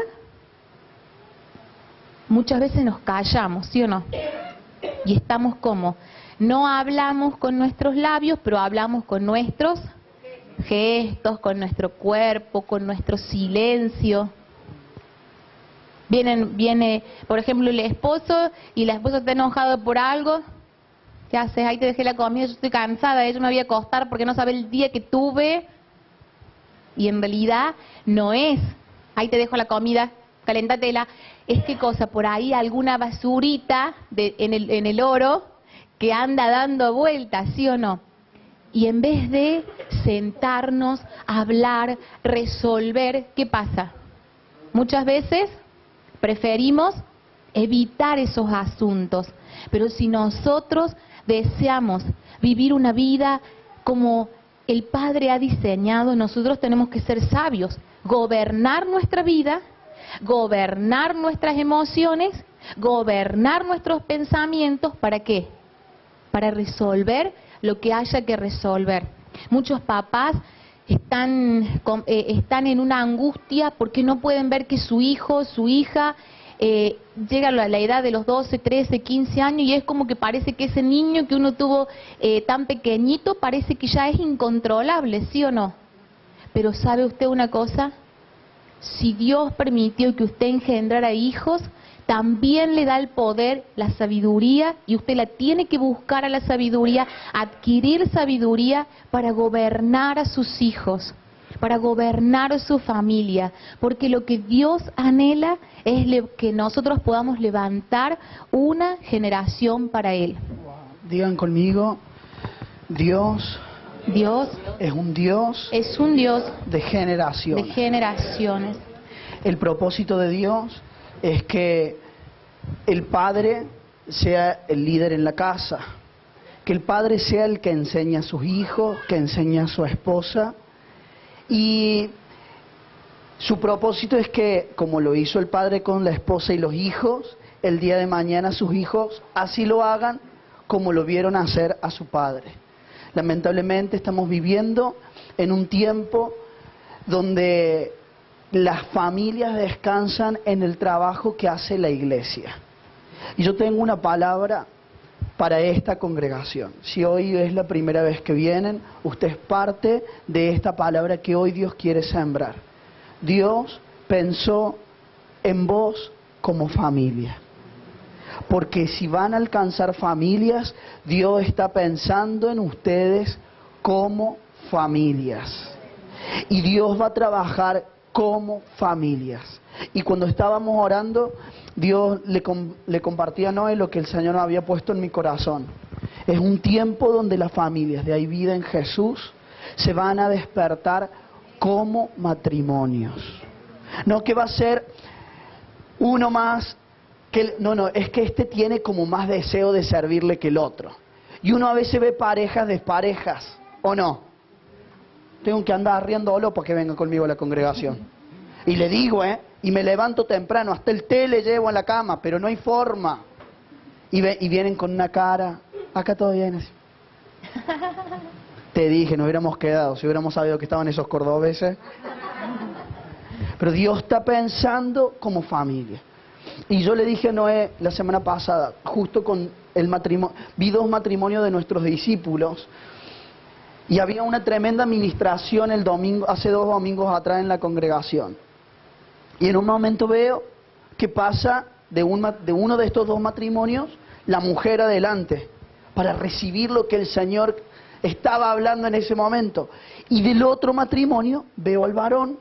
Speaker 3: muchas veces nos callamos, ¿sí o no? Y estamos como, no hablamos con nuestros labios, pero hablamos con nuestros gestos, con nuestro cuerpo, con nuestro silencio. Viene, por ejemplo, el esposo y la esposa está enojada por algo. ¿Qué haces? Ahí te dejé la comida, yo estoy cansada, yo me voy a acostar porque no sabe el día que tuve. Y en realidad no es, ahí te dejo la comida, caléntatela. Es qué cosa, por ahí alguna basurita en el oro que anda dando vueltas, ¿sí o no? Y en vez de sentarnos, hablar, resolver, ¿qué pasa? Muchas veces preferimos evitar esos asuntos. Pero si nosotros deseamos vivir una vida como el Padre ha diseñado, nosotros tenemos que ser sabios, gobernar nuestra vida, gobernar nuestras emociones, gobernar nuestros pensamientos. ¿Para qué? Para resolver lo que haya que resolver. Muchos papás están en una angustia porque no pueden ver que su hijo, su hija llega a la edad de los 12, 13, 15 años y es como que parece que ese niño que uno tuvo tan pequeñito parece que ya es incontrolable, ¿sí o no? Pero ¿sabe usted una cosa? Si Dios permitió que usted engendrara hijos, también le da el poder, la sabiduría, y usted la tiene que buscar a la sabiduría, adquirir sabiduría para gobernar a sus hijos, para gobernar a su familia, porque lo que Dios anhela es que nosotros podamos levantar una generación para Él.
Speaker 2: Digan conmigo, Dios es un Dios de generaciones. El propósito de Dios es que el padre sea el líder en la casa, que el padre sea el que enseña a sus hijos, que enseña a su esposa, y su propósito es que, como lo hizo el padre con la esposa y los hijos, el día de mañana sus hijos así lo hagan como lo vieron hacer a su padre. Lamentablemente estamos viviendo en un tiempo donde las familias descansan en el trabajo que hace la iglesia. Y yo tengo una palabra para esta congregación. Si hoy es la primera vez que vienen, usted es parte de esta palabra que hoy Dios quiere sembrar. Dios pensó en vos como familia. Porque si van a alcanzar familias, Dios está pensando en ustedes como familias. Y Dios va a trabajar como familias. Y cuando estábamos orando, Dios le compartía a Noé lo que el Señor había puesto en mi corazón. Es un tiempo donde las familias de Hay Vida en Jesús se van a despertar como matrimonios. No que va a ser uno más, no, es que este tiene como más deseo de servirle que el otro. Y uno a veces ve parejas desparejas, ¿o no? Tengo que andar arriándolo para que venga conmigo a la congregación. Y le digo, y me levanto temprano, hasta el té le llevo a la cama, pero no hay forma. Y vienen con una cara, acá todo bien así. Te dije, nos hubiéramos quedado, si hubiéramos sabido que estaban esos cordobeses. Pero Dios está pensando como familia. Y yo le dije a Noé la semana pasada, justo con el matrimonio, vi 2 matrimonios de nuestros discípulos, y había una tremenda administración el domingo, hace 2 domingos atrás en la congregación. Y en un momento veo que pasa de uno de estos 2 matrimonios la mujer adelante, para recibir lo que el Señor estaba hablando en ese momento. Y del otro matrimonio veo al varón.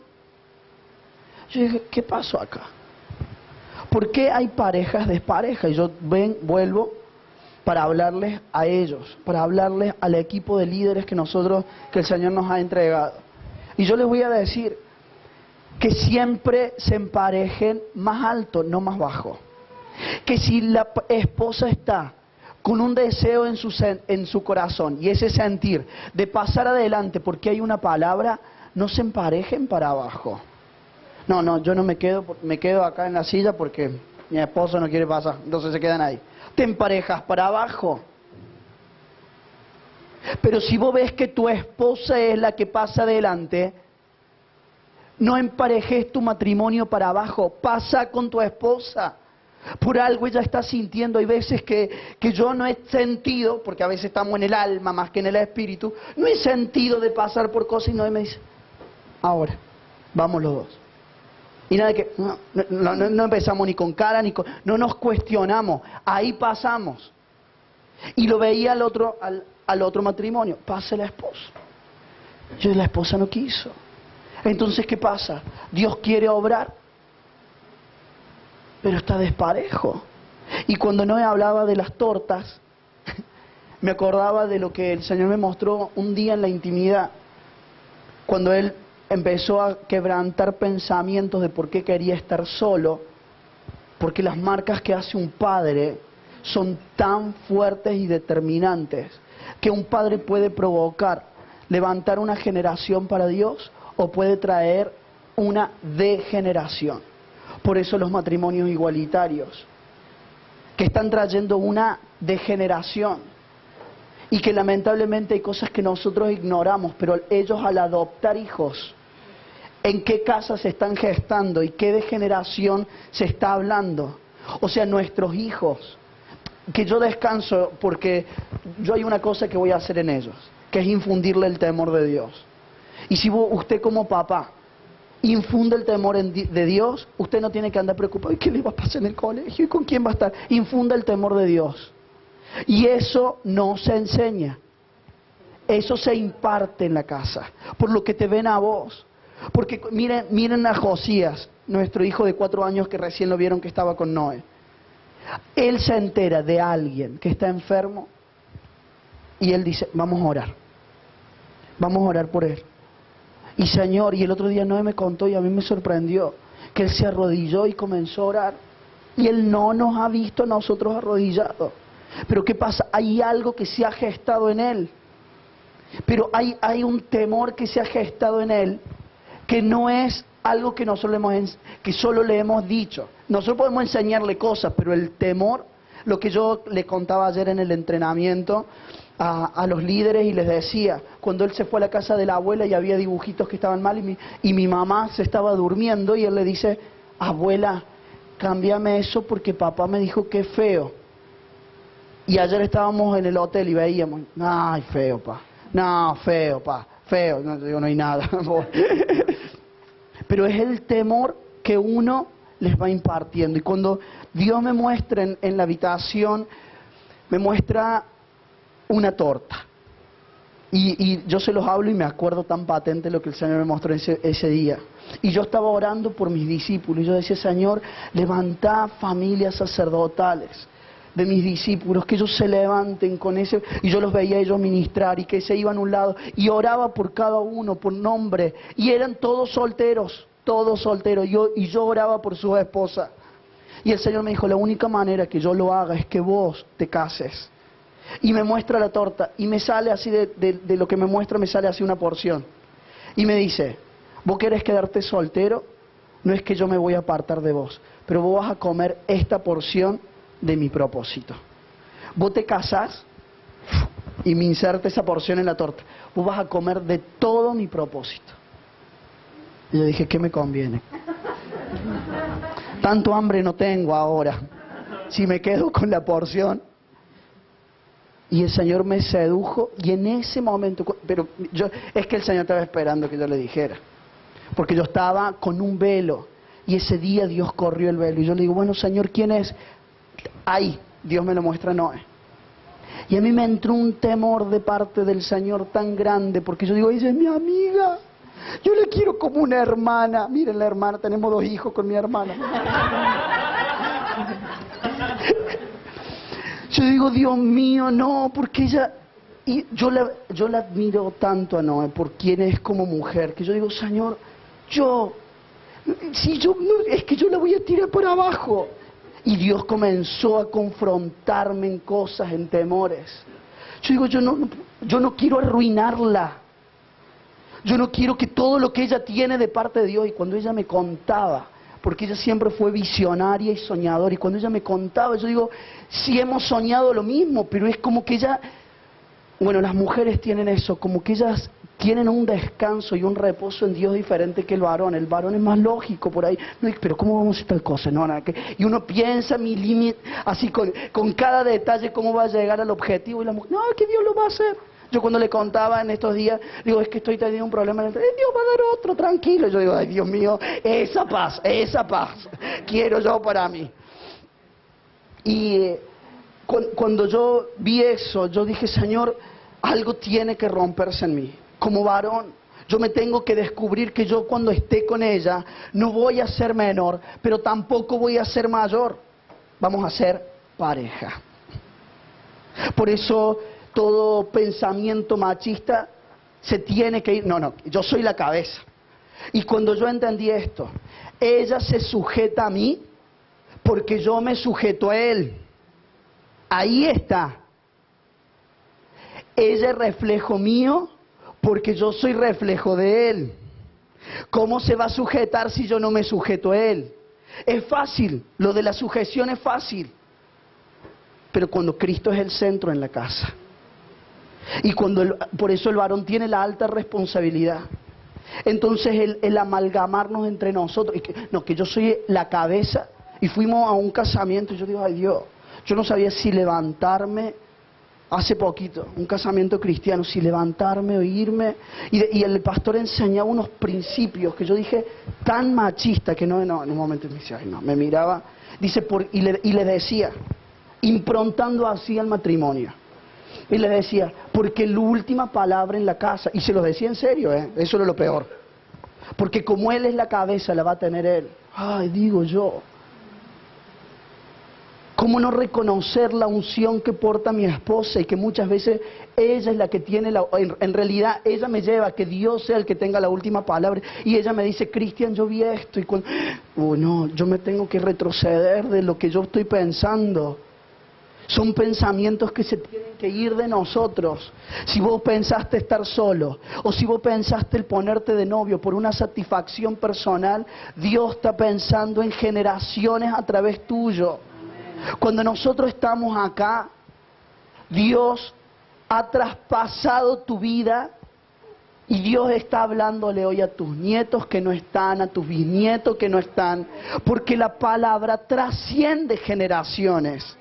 Speaker 2: Yo dije, ¿qué pasó acá? ¿Por qué hay parejas desparejas? Y yo vuelvo para hablarles a ellos, para hablarles al equipo de líderes que el Señor nos ha entregado. Y yo les voy a decir que siempre se emparejen más alto, no más bajo. Que si la esposa está con un deseo en su corazón y ese sentir de pasar adelante porque hay una palabra, no se emparejen para abajo. No, yo no me quedo acá en la silla porque mi esposo no quiere pasar, entonces se quedan ahí. Te emparejas para abajo. Pero si vos ves que tu esposa es la que pasa adelante, no emparejes tu matrimonio para abajo, pasa con tu esposa. Por algo ella está sintiendo. Hay veces que yo no he sentido, porque a veces estamos en el alma más que en el espíritu, no he sentido de pasar por cosas y Noé me dice, ahora, vamos los 2. Y nada de que, no empezamos ni con cara, no nos cuestionamos, ahí pasamos. Y lo veía al otro matrimonio, pasa la esposa. La esposa no quiso. Entonces, ¿qué pasa? Dios quiere obrar, pero está desparejo. Y cuando Noé hablaba de las tortas, me acordaba de lo que el Señor me mostró un día en la intimidad, cuando Él empezó a quebrantar pensamientos de por qué quería estar solo, porque las marcas que hace un padre son tan fuertes y determinantes, que un padre puede provocar, levantar una generación para Dios, o puede traer una degeneración. Por eso los matrimonios igualitarios, que están trayendo una degeneración, y que lamentablemente hay cosas que nosotros ignoramos, pero ellos al adoptar hijos, ¿en qué casa se están gestando y qué degeneración se está hablando? O sea, nuestros hijos, que yo descanso porque yo hay una cosa que voy a hacer en ellos, que es infundirle el temor de Dios. Y si usted como papá infunde el temor de Dios, usted no tiene que andar preocupado. ¿Y qué le va a pasar en el colegio? ¿Y con quién va a estar? Infunda el temor de Dios. Y eso no se enseña. Eso se imparte en la casa. Por lo que te ven a vos. Porque miren a Josías, nuestro hijo de 4 años que recién lo vieron que estaba con Noé. Él se entera de alguien que está enfermo y él dice, vamos a orar. Vamos a orar por él. Y Señor, y el otro día Noé me contó y a mí me sorprendió que él se arrodilló y comenzó a orar. Y él no nos ha visto a nosotros arrodillados. Pero ¿qué pasa? Hay algo que se ha gestado en él. Pero hay un temor que se ha gestado en él, que no es algo que que solo le hemos dicho. Nosotros podemos enseñarle cosas, pero el temor, lo que yo le contaba ayer en el entrenamiento a los líderes y les decía, cuando él se fue a la casa de la abuela y había dibujitos que estaban mal y mi mamá se estaba durmiendo y él le dice, abuela, cámbiame eso porque papá me dijo que es feo. Y ayer estábamos en el hotel y veíamos, ay, feo, pa. No, feo, pa. Feo. No digo, no hay nada. Pero es el temor que uno les va impartiendo. Y cuando Dios me muestra en la habitación, me muestra una torta. Y yo se los hablo y me acuerdo tan patente lo que el Señor me mostró ese día. Y yo estaba orando por mis discípulos y yo decía, Señor, levantá familias sacerdotales de mis discípulos, que ellos se levanten con ese... Y yo los veía a ellos ministrar y que se iban a un lado y oraba por cada uno, por nombre. Y eran todos solteros. Y yo oraba por su esposa. Y el Señor me dijo, la única manera que yo lo haga es que vos te cases. Y me muestra la torta y me sale así de lo que me muestra, me sale así una porción. Y me dice, ¿vos querés quedarte soltero? No es que yo me voy a apartar de vos, pero vos vas a comer esta porción de mi propósito. Vos te casás y me inserta esa porción en la torta. Vos vas a comer de todo mi propósito. Y yo dije, ¿qué me conviene? Tanto hambre no tengo ahora. Si me quedo con la porción. Y el Señor me sedujo y en ese momento, pero es que el Señor estaba esperando que yo le dijera. Porque yo estaba con un velo y ese día Dios corrió el velo. Y yo le digo, bueno, Señor, ¿quién es? Ahí, Dios me lo muestra, Noé. Y a mí me entró un temor de parte del Señor tan grande, porque yo digo, ella es mi amiga. Yo la quiero como una hermana. Miren la hermana, tenemos 2 hijos con mi hermana. Yo digo, Dios mío, no, porque ella... Y yo la admiro tanto a Noé por quien es como mujer, que yo digo, Señor, es que yo la voy a tirar por abajo. Y Dios comenzó a confrontarme en cosas, en temores. Yo digo, yo no quiero arruinarla. Yo no quiero que todo lo que ella tiene de parte de Dios, y cuando ella me contaba, porque ella siempre fue visionaria y soñadora, y cuando ella me contaba, yo digo, sí hemos soñado lo mismo, pero es como que ella, bueno, las mujeres tienen eso, como que ellas tienen un descanso y un reposo en Dios diferente que el varón es más lógico por ahí, no, pero ¿cómo vamos a hacer tal cosa? No, nada, y uno piensa mi límite, así con cada detalle, cómo va a llegar al objetivo, y la mujer, no, que Dios lo va a hacer. Yo cuando le contaba en estos días, digo, es que estoy teniendo un problema, Dios va a dar otro, tranquilo. Yo digo, ay Dios mío, esa paz, quiero yo para mí. Y cuando yo vi eso, yo dije, Señor, algo tiene que romperse en mí. Como varón, yo me tengo que descubrir que yo cuando esté con ella, no voy a ser menor, pero tampoco voy a ser mayor. Vamos a ser pareja. Por eso... todo pensamiento machista se tiene que ir. No, yo soy la cabeza. Y cuando yo entendí esto, ella se sujeta a mí porque yo me sujeto a él. Ahí está. Ella es reflejo mío porque yo soy reflejo de él. ¿Cómo se va a sujetar si yo no me sujeto a él? Es fácil, lo de la sujeción es fácil. Pero cuando Cristo es el centro en la casa. Y por eso el varón tiene la alta responsabilidad. Entonces el amalgamarnos entre nosotros, que yo soy la cabeza, y fuimos a un casamiento y yo digo, ay Dios, yo no sabía si levantarme, hace poquito, un casamiento cristiano, si levantarme o irme, y el pastor enseñaba unos principios que yo dije, tan machista que no, en un momento me decía, ay no, me miraba, dice, y le decía, improntando así al matrimonio. Y le decía, porque la última palabra en la casa, y se lo decía en serio, eso era lo peor. Porque como él es la cabeza, la va a tener él. Ay, digo yo. ¿Cómo no reconocer la unción que porta mi esposa y que muchas veces ella es la que tiene en realidad ella me lleva a que Dios sea el que tenga la última palabra? Y ella me dice, Cristian, yo vi esto y no, yo me tengo que retroceder de lo que yo estoy pensando. Son pensamientos que se tienen que ir de nosotros. Si vos pensaste estar solo, o si vos pensaste el ponerte de novio por una satisfacción personal, Dios está pensando en generaciones a través tuyo. Cuando nosotros estamos acá, Dios ha traspasado tu vida y Dios está hablándole hoy a tus nietos que no están, a tus bisnietos que no están, porque la palabra trasciende generaciones.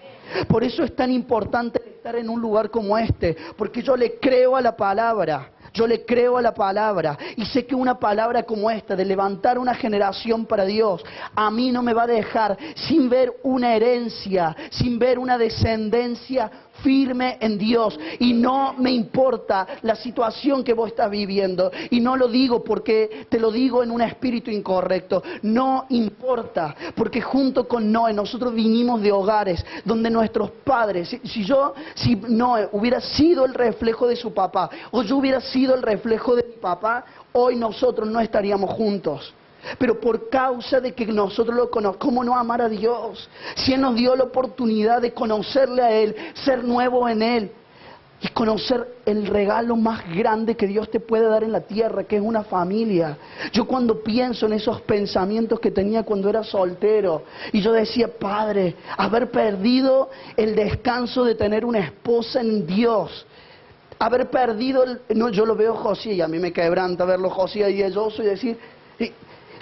Speaker 2: Por eso es tan importante estar en un lugar como este, porque yo le creo a la palabra. Yo le creo a la palabra y sé que una palabra como esta, de levantar una generación para Dios, a mí no me va a dejar sin ver una herencia, sin ver una descendencia firme en Dios. Y no me importa la situación que vos estás viviendo. Y no lo digo porque te lo digo en un espíritu incorrecto. No importa, porque junto con Noé nosotros vinimos de hogares donde nuestros padres, si Noé hubiera sido el reflejo de su papá, o yo hubiera sido el reflejo de mi papá, hoy nosotros no estaríamos juntos. Pero por causa de que nosotros lo conocemos, ¿cómo no amar a Dios? Si Él nos dio la oportunidad de conocerle a Él, ser nuevo en Él y conocer el regalo más grande que Dios te puede dar en la tierra, que es una familia. Yo cuando pienso en esos pensamientos que tenía cuando era soltero, y yo decía, Padre, haber perdido el descanso de tener una esposa en Dios, haber perdido, yo lo veo José y a mí me quebranta verlo José y elloso y decir,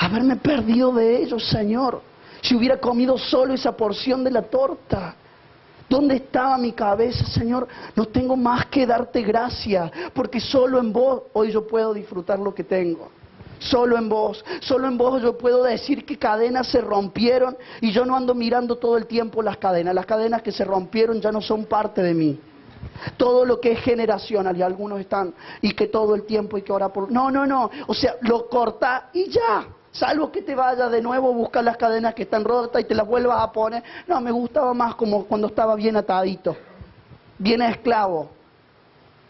Speaker 2: haberme perdido de ellos, Señor. Si hubiera comido solo esa porción de la torta, ¿dónde estaba mi cabeza, Señor? No tengo más que darte gracias, porque solo en vos hoy yo puedo disfrutar lo que tengo. Solo en vos yo puedo decir que cadenas se rompieron y yo no ando mirando todo el tiempo las cadenas que se rompieron ya no son parte de mí. Todo lo que es generacional, y algunos están, y que todo el tiempo hay que orar por... No, o sea, lo corta y ya. Salvo que te vayas de nuevo a buscar las cadenas que están rotas y te las vuelvas a poner. No, me gustaba más como cuando estaba bien atadito, bien esclavo.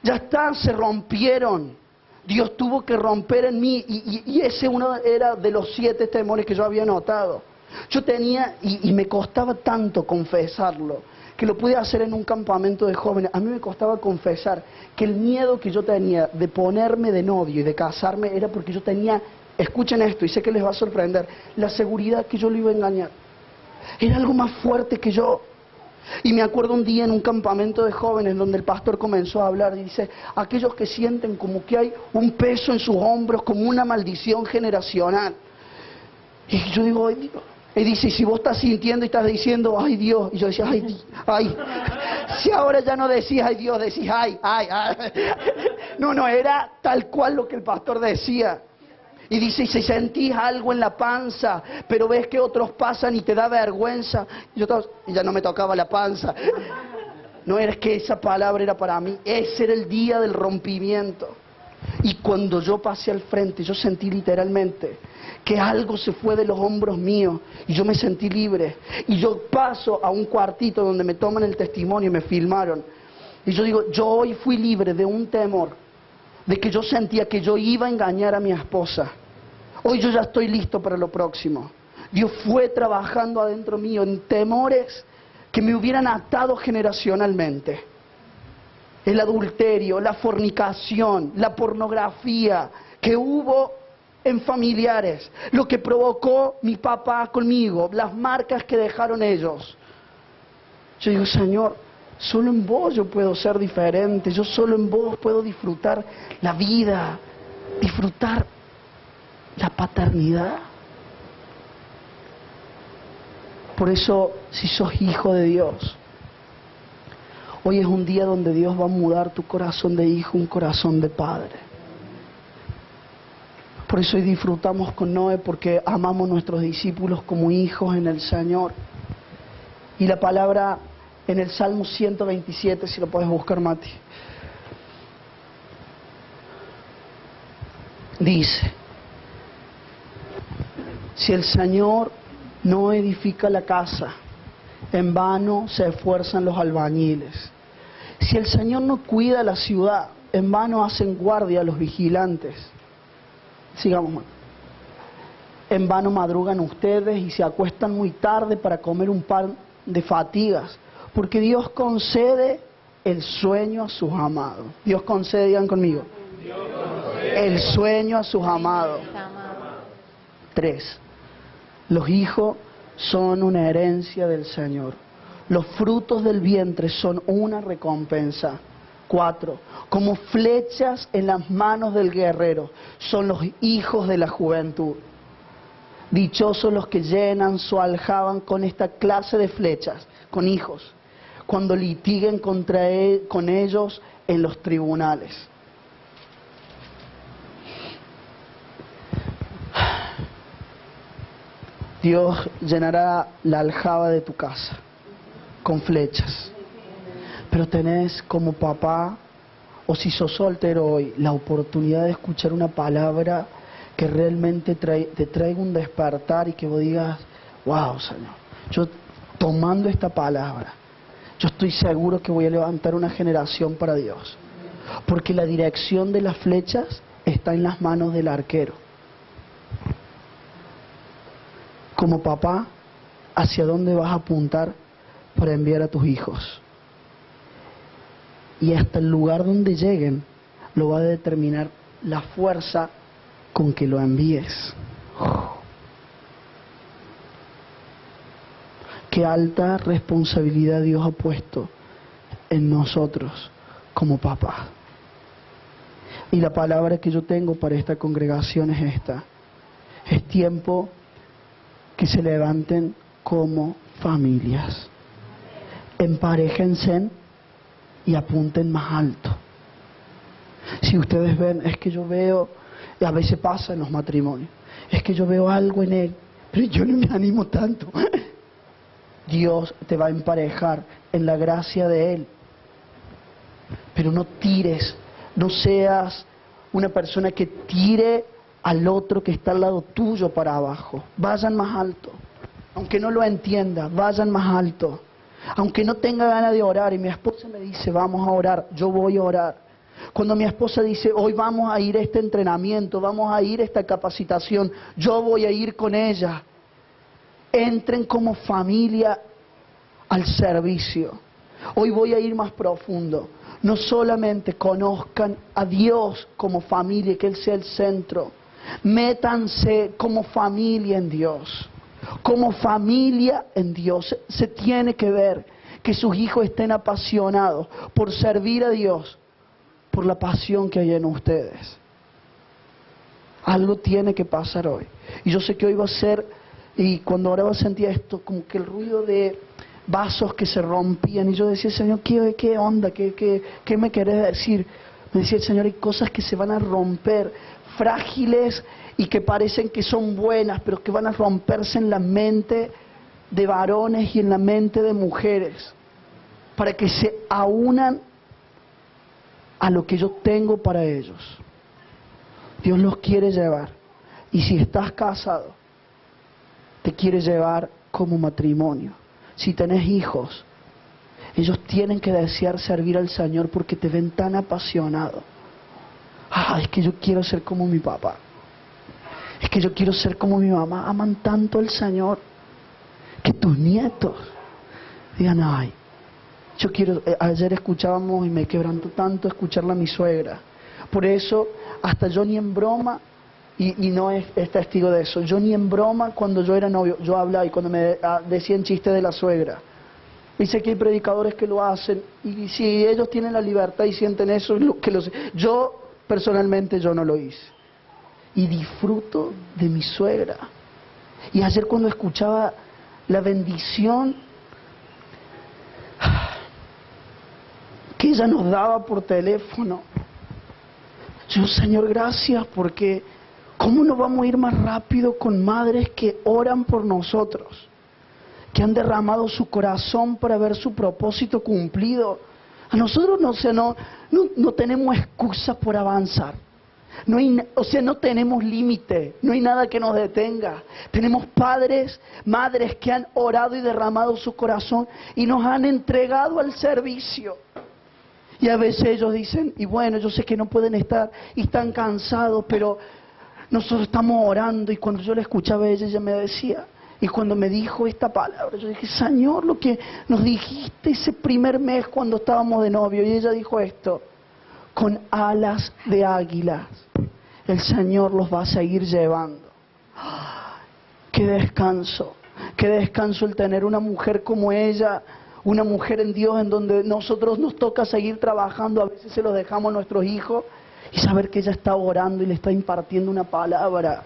Speaker 2: Ya está, se rompieron. Dios tuvo que romper en mí y ese uno era de los 7 temores que yo había notado. Yo tenía, y me costaba tanto confesarlo, que lo pude hacer en un campamento de jóvenes. A mí me costaba confesar que el miedo que yo tenía de ponerme de novio y de casarme era porque yo tenía... Escuchen esto, y sé que les va a sorprender, la seguridad que yo lo iba a engañar. Era algo más fuerte que yo. Y me acuerdo un día en un campamento de jóvenes donde el pastor comenzó a hablar y dice, aquellos que sienten como que hay un peso en sus hombros, como una maldición generacional. Y yo digo, ay Dios. Y dice, y si vos estás sintiendo y estás diciendo, ay Dios, y yo decía, ay. Si ahora ya no decís, ay Dios, decís, ay. No, era tal cual lo que el pastor decía. Y dice, y si sentís algo en la panza, pero ves que otros pasan y te da vergüenza. Y ya no me tocaba la panza. No era que esa palabra era para mí. Ese era el día del rompimiento. Y cuando yo pasé al frente, yo sentí literalmente que algo se fue de los hombros míos. Y yo me sentí libre. Y yo paso a un cuartito donde me toman el testimonio y me filmaron. Y yo digo, yo hoy fui libre de un temor, de que yo sentía que yo iba a engañar a mi esposa. Hoy yo ya estoy listo para lo próximo. Dios fue trabajando adentro mío en temores que me hubieran atado generacionalmente. El adulterio, la fornicación, la pornografía que hubo en familiares, lo que provocó mi papá conmigo, las marcas que dejaron ellos. Yo digo, Señor, solo en vos yo puedo ser diferente, yo solo en vos puedo disfrutar la vida, disfrutar la paternidad. Por eso, si sos hijo de Dios, hoy es un día donde Dios va a mudar tu corazón de hijo, un corazón de padre. Por eso hoy disfrutamos con Noé, porque amamos a nuestros discípulos como hijos en el Señor. Y la palabra en el Salmo 127, si lo puedes buscar, Mati, dice, si el Señor no edifica la casa, en vano se esfuerzan los albañiles. Si el Señor no cuida la ciudad, en vano hacen guardia los vigilantes. Sigamos. En vano madrugan ustedes y se acuestan muy tarde para comer un pan de fatigas, porque Dios concede el sueño a sus amados. Dios concede, digan conmigo, el sueño a sus amados. 3. Los hijos son una herencia del Señor. Los frutos del vientre son una recompensa. 4. Como flechas en las manos del guerrero son los hijos de la juventud. Dichosos los que llenan su aljaba con esta clase de flechas, con hijos, cuando litiguen con ellos en los tribunales. Dios llenará la aljaba de tu casa con flechas. Pero tenés como papá, o si sos soltero hoy, la oportunidad de escuchar una palabra que realmente te traiga un despertar y que vos digas, wow, Señor, yo tomando esta palabra, yo estoy seguro que voy a levantar una generación para Dios. Porque la dirección de las flechas está en las manos del arquero. Como papá, ¿hacia dónde vas a apuntar para enviar a tus hijos? Y hasta el lugar donde lleguen lo va a determinar la fuerza con que lo envíes. Qué alta responsabilidad Dios ha puesto en nosotros como papá. Y la palabra que yo tengo para esta congregación es esta: es tiempo que se levanten como familias, emparéjense y apunten más alto. Si ustedes ven, es que yo veo, y a veces pasa en los matrimonios, es que yo veo algo en él, pero yo no me animo tanto. Dios te va a emparejar en la gracia de Él. Pero no tires, no seas una persona que tire al otro que está al lado tuyo para abajo. Vayan más alto. Aunque no lo entienda, vayan más alto. Aunque no tenga ganas de orar y mi esposa me dice, vamos a orar, yo voy a orar. Cuando mi esposa dice, hoy vamos a ir a este entrenamiento, vamos a ir a esta capacitación, yo voy a ir con ella. Entren como familia al servicio. Hoy voy a ir más profundo. No solamente conozcan a Dios como familia, que Él sea el centro. Métanse como familia en Dios. Como familia en Dios. Se tiene que ver que sus hijos estén apasionados por servir a Dios, por la pasión que hay en ustedes. Algo tiene que pasar hoy. Y yo sé que hoy va a ser, y cuando oraba sentía esto, como que el ruido de vasos que se rompían, y yo decía, Señor, ¿qué onda? ¿Qué me querés decir? Me decía el Señor, hay cosas que se van a romper, frágiles y que parecen que son buenas, pero que van a romperse en la mente de varones y en la mente de mujeres, para que se aunan a lo que yo tengo para ellos. Dios los quiere llevar, y si estás casado, te quiere llevar como matrimonio. Si tenés hijos, ellos tienen que desear servir al Señor porque te ven tan apasionado. Es que yo quiero ser como mi papá. Es que yo quiero ser como mi mamá. Aman tanto al Señor que tus nietos digan, ay, yo quiero. Ayer escuchábamos y me quebrantó tanto escucharla a mi suegra. Por eso, hasta yo ni en broma, y no es testigo de eso, yo ni en broma cuando yo era novio, yo hablaba y cuando me decían chistes de la suegra. Y sé que hay predicadores que lo hacen, y si ellos tienen la libertad y sienten eso, yo personalmente yo no lo hice. Y disfruto de mi suegra. Y ayer cuando escuchaba la bendición que ella nos daba por teléfono, yo, Señor, gracias, porque ¿cómo no vamos a ir más rápido con madres que oran por nosotros? Que han derramado su corazón para ver su propósito cumplido. A nosotros no tenemos excusas por avanzar. No tenemos límite, no hay nada que nos detenga. Tenemos padres, madres que han orado y derramado su corazón y nos han entregado al servicio. Y a veces ellos dicen, y bueno, yo sé que no pueden estar y están cansados, pero nosotros estamos orando. Y cuando yo la escuchaba a ella me decía, y cuando me dijo esta palabra, yo dije, Señor, lo que nos dijiste ese primer mes cuando estábamos de novio. Y ella dijo esto, con alas de águilas el Señor los va a seguir llevando. ¡Qué descanso! ¡Qué descanso el tener una mujer como ella! Una mujer en Dios, en donde nosotros nos toca seguir trabajando, a veces se los dejamos a nuestros hijos, y saber que ella está orando y le está impartiendo una palabra.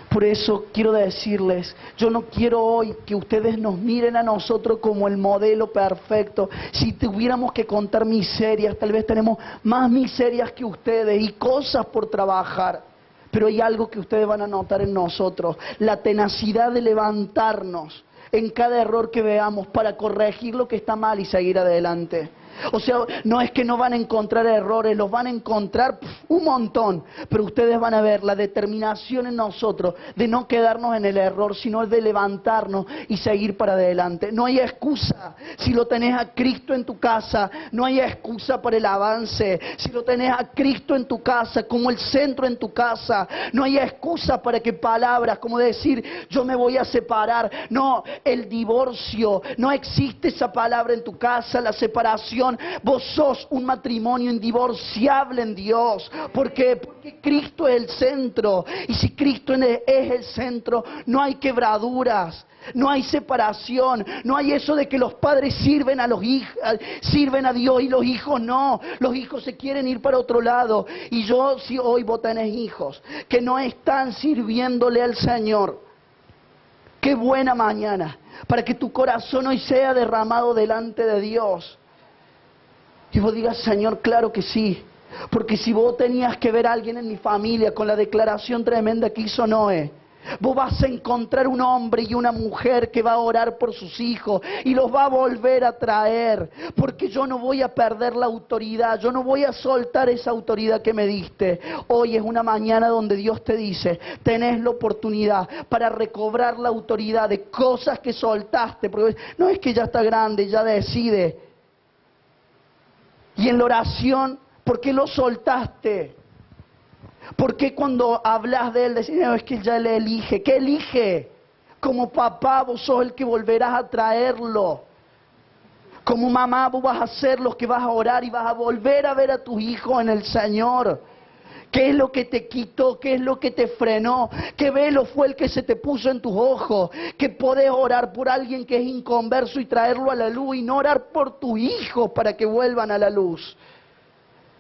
Speaker 2: Por eso quiero decirles, yo no quiero hoy que ustedes nos miren a nosotros como el modelo perfecto. Si tuviéramos que contar miserias, tal vez tenemos más miserias que ustedes y cosas por trabajar. Pero hay algo que ustedes van a notar en nosotros, la tenacidad de levantarnos en cada error que veamos para corregir lo que está mal y seguir adelante. O sea, no es que no van a encontrar errores, los van a encontrar un montón, pero ustedes van a ver la determinación en nosotros de no quedarnos en el error, sino de levantarnos y seguir para adelante. No hay excusa si lo tenés a Cristo en tu casa, no hay excusa para el avance. Si lo tenés a Cristo en tu casa, como el centro en tu casa, no hay excusa para que palabras como decir, yo me voy a separar. No, el divorcio, no existe esa palabra en tu casa, la separación. Vos sos un matrimonio indivorciable en Dios. ¿Por qué? Porque Cristo es el centro. Y si Cristo es el centro, no hay quebraduras, no hay separación, no hay eso de que los padres sirven a los hijos, sirven a Dios y los hijos no. Los hijos se quieren ir para otro lado. Y si hoy vos tenés hijos que no están sirviéndole al Señor, qué buena mañana para que tu corazón hoy sea derramado delante de Dios. Y vos digas, Señor, claro que sí. Porque si vos tenías que ver a alguien en mi familia con la declaración tremenda que hizo Noé, vos vas a encontrar un hombre y una mujer que va a orar por sus hijos y los va a volver a traer. Porque yo no voy a perder la autoridad, yo no voy a soltar esa autoridad que me diste. Hoy es una mañana donde Dios te dice, tenés la oportunidad para recobrar la autoridad de cosas que soltaste. Porque no es que ya está grande, ya decide. Y en la oración, ¿por qué lo soltaste? ¿Por qué cuando hablas de él decís, no, es que ya le elige? ¿Qué elige? Como papá vos sos el que volverás a traerlo. Como mamá vos vas a ser los que vas a orar y vas a volver a ver a tus hijos en el Señor. ¿Qué es lo que te quitó? ¿Qué es lo que te frenó? ¿Qué velo fue el que se te puso en tus ojos? Que podés orar por alguien que es inconverso y traerlo a la luz y no orar por tus hijos para que vuelvan a la luz.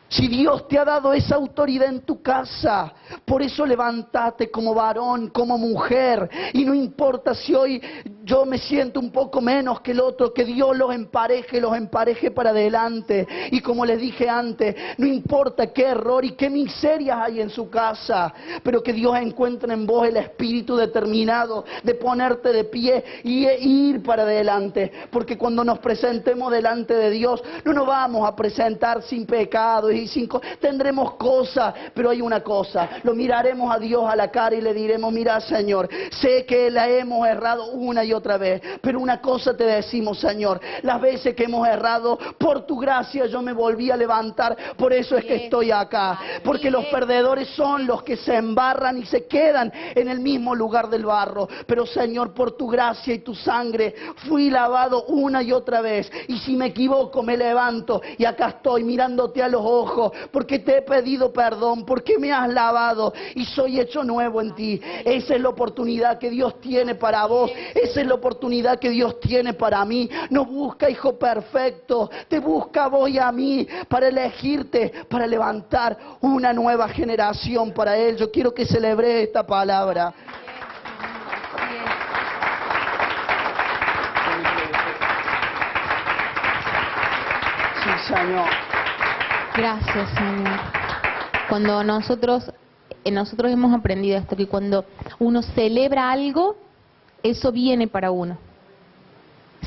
Speaker 2: Si Dios te ha dado esa autoridad en tu casa, por eso levántate como varón, como mujer. Y no importa si hoy yo me siento un poco menos que el otro, que Dios los empareje para adelante. Y como les dije antes, no importa qué error y qué miserias hay en su casa, pero que Dios encuentre en vos el espíritu determinado de ponerte de pie y ir para adelante. Porque cuando nos presentemos delante de Dios, no nos vamos a presentar sin pecado y tendremos cosas, pero hay una cosa, lo miraremos a Dios a la cara y le diremos, mira Señor, sé que la hemos errado una y otra vez, pero una cosa te decimos Señor, las veces que hemos errado, por tu gracia yo me volví a levantar, por eso es que estoy acá, porque los perdedores son los que se embarran y se quedan en el mismo lugar del barro, pero Señor, por tu gracia y tu sangre, fui lavado una y otra vez, y si me equivoco me levanto, y acá estoy mirándote a los ojos, porque te he pedido perdón, porque me has lavado y soy hecho nuevo en ti. Esa es la oportunidad que Dios tiene para vos, esa es la oportunidad que Dios tiene para mí. No busca hijo perfecto, te busca a vos y a mí para elegirte, para levantar una nueva generación para Él. Yo quiero que celebre esta palabra. Sí, Señor.
Speaker 3: Gracias, Señor. Cuando nosotros hemos aprendido esto, que cuando uno celebra algo, eso viene para uno.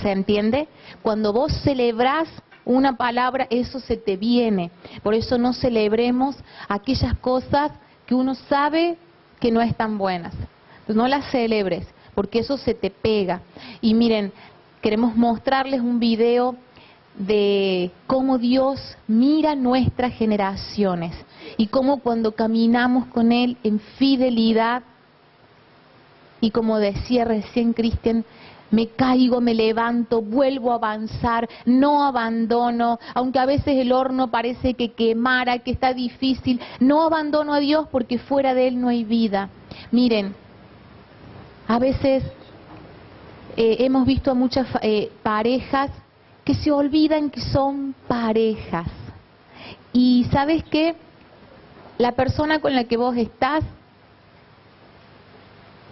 Speaker 3: ¿Se entiende? Cuando vos celebrás una palabra, eso se te viene. Por eso no celebremos aquellas cosas que uno sabe que no están buenas. Entonces, no las celebres, porque eso se te pega. Y miren, queremos mostrarles un video de cómo Dios mira nuestras generaciones y cómo cuando caminamos con Él en fidelidad, y como decía recién Cristian, me caigo, me levanto, vuelvo a avanzar, no abandono, aunque a veces el horno parece que quemara, que está difícil, no abandono a Dios porque fuera de Él no hay vida. Miren, a veces hemos visto a muchas parejas que se olvidan que son parejas. Y ¿sabes qué? La persona con la que vos estás,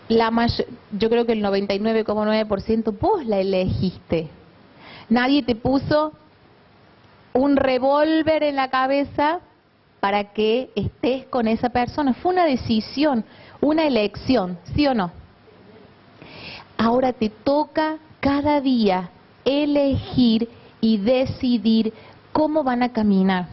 Speaker 3: yo creo que el 99,9% vos la elegiste. Nadie te puso un revólver en la cabeza para que estés con esa persona. Fue una decisión, una elección, ¿sí o no? Ahora te toca cada día elegir y decidir cómo van a caminar.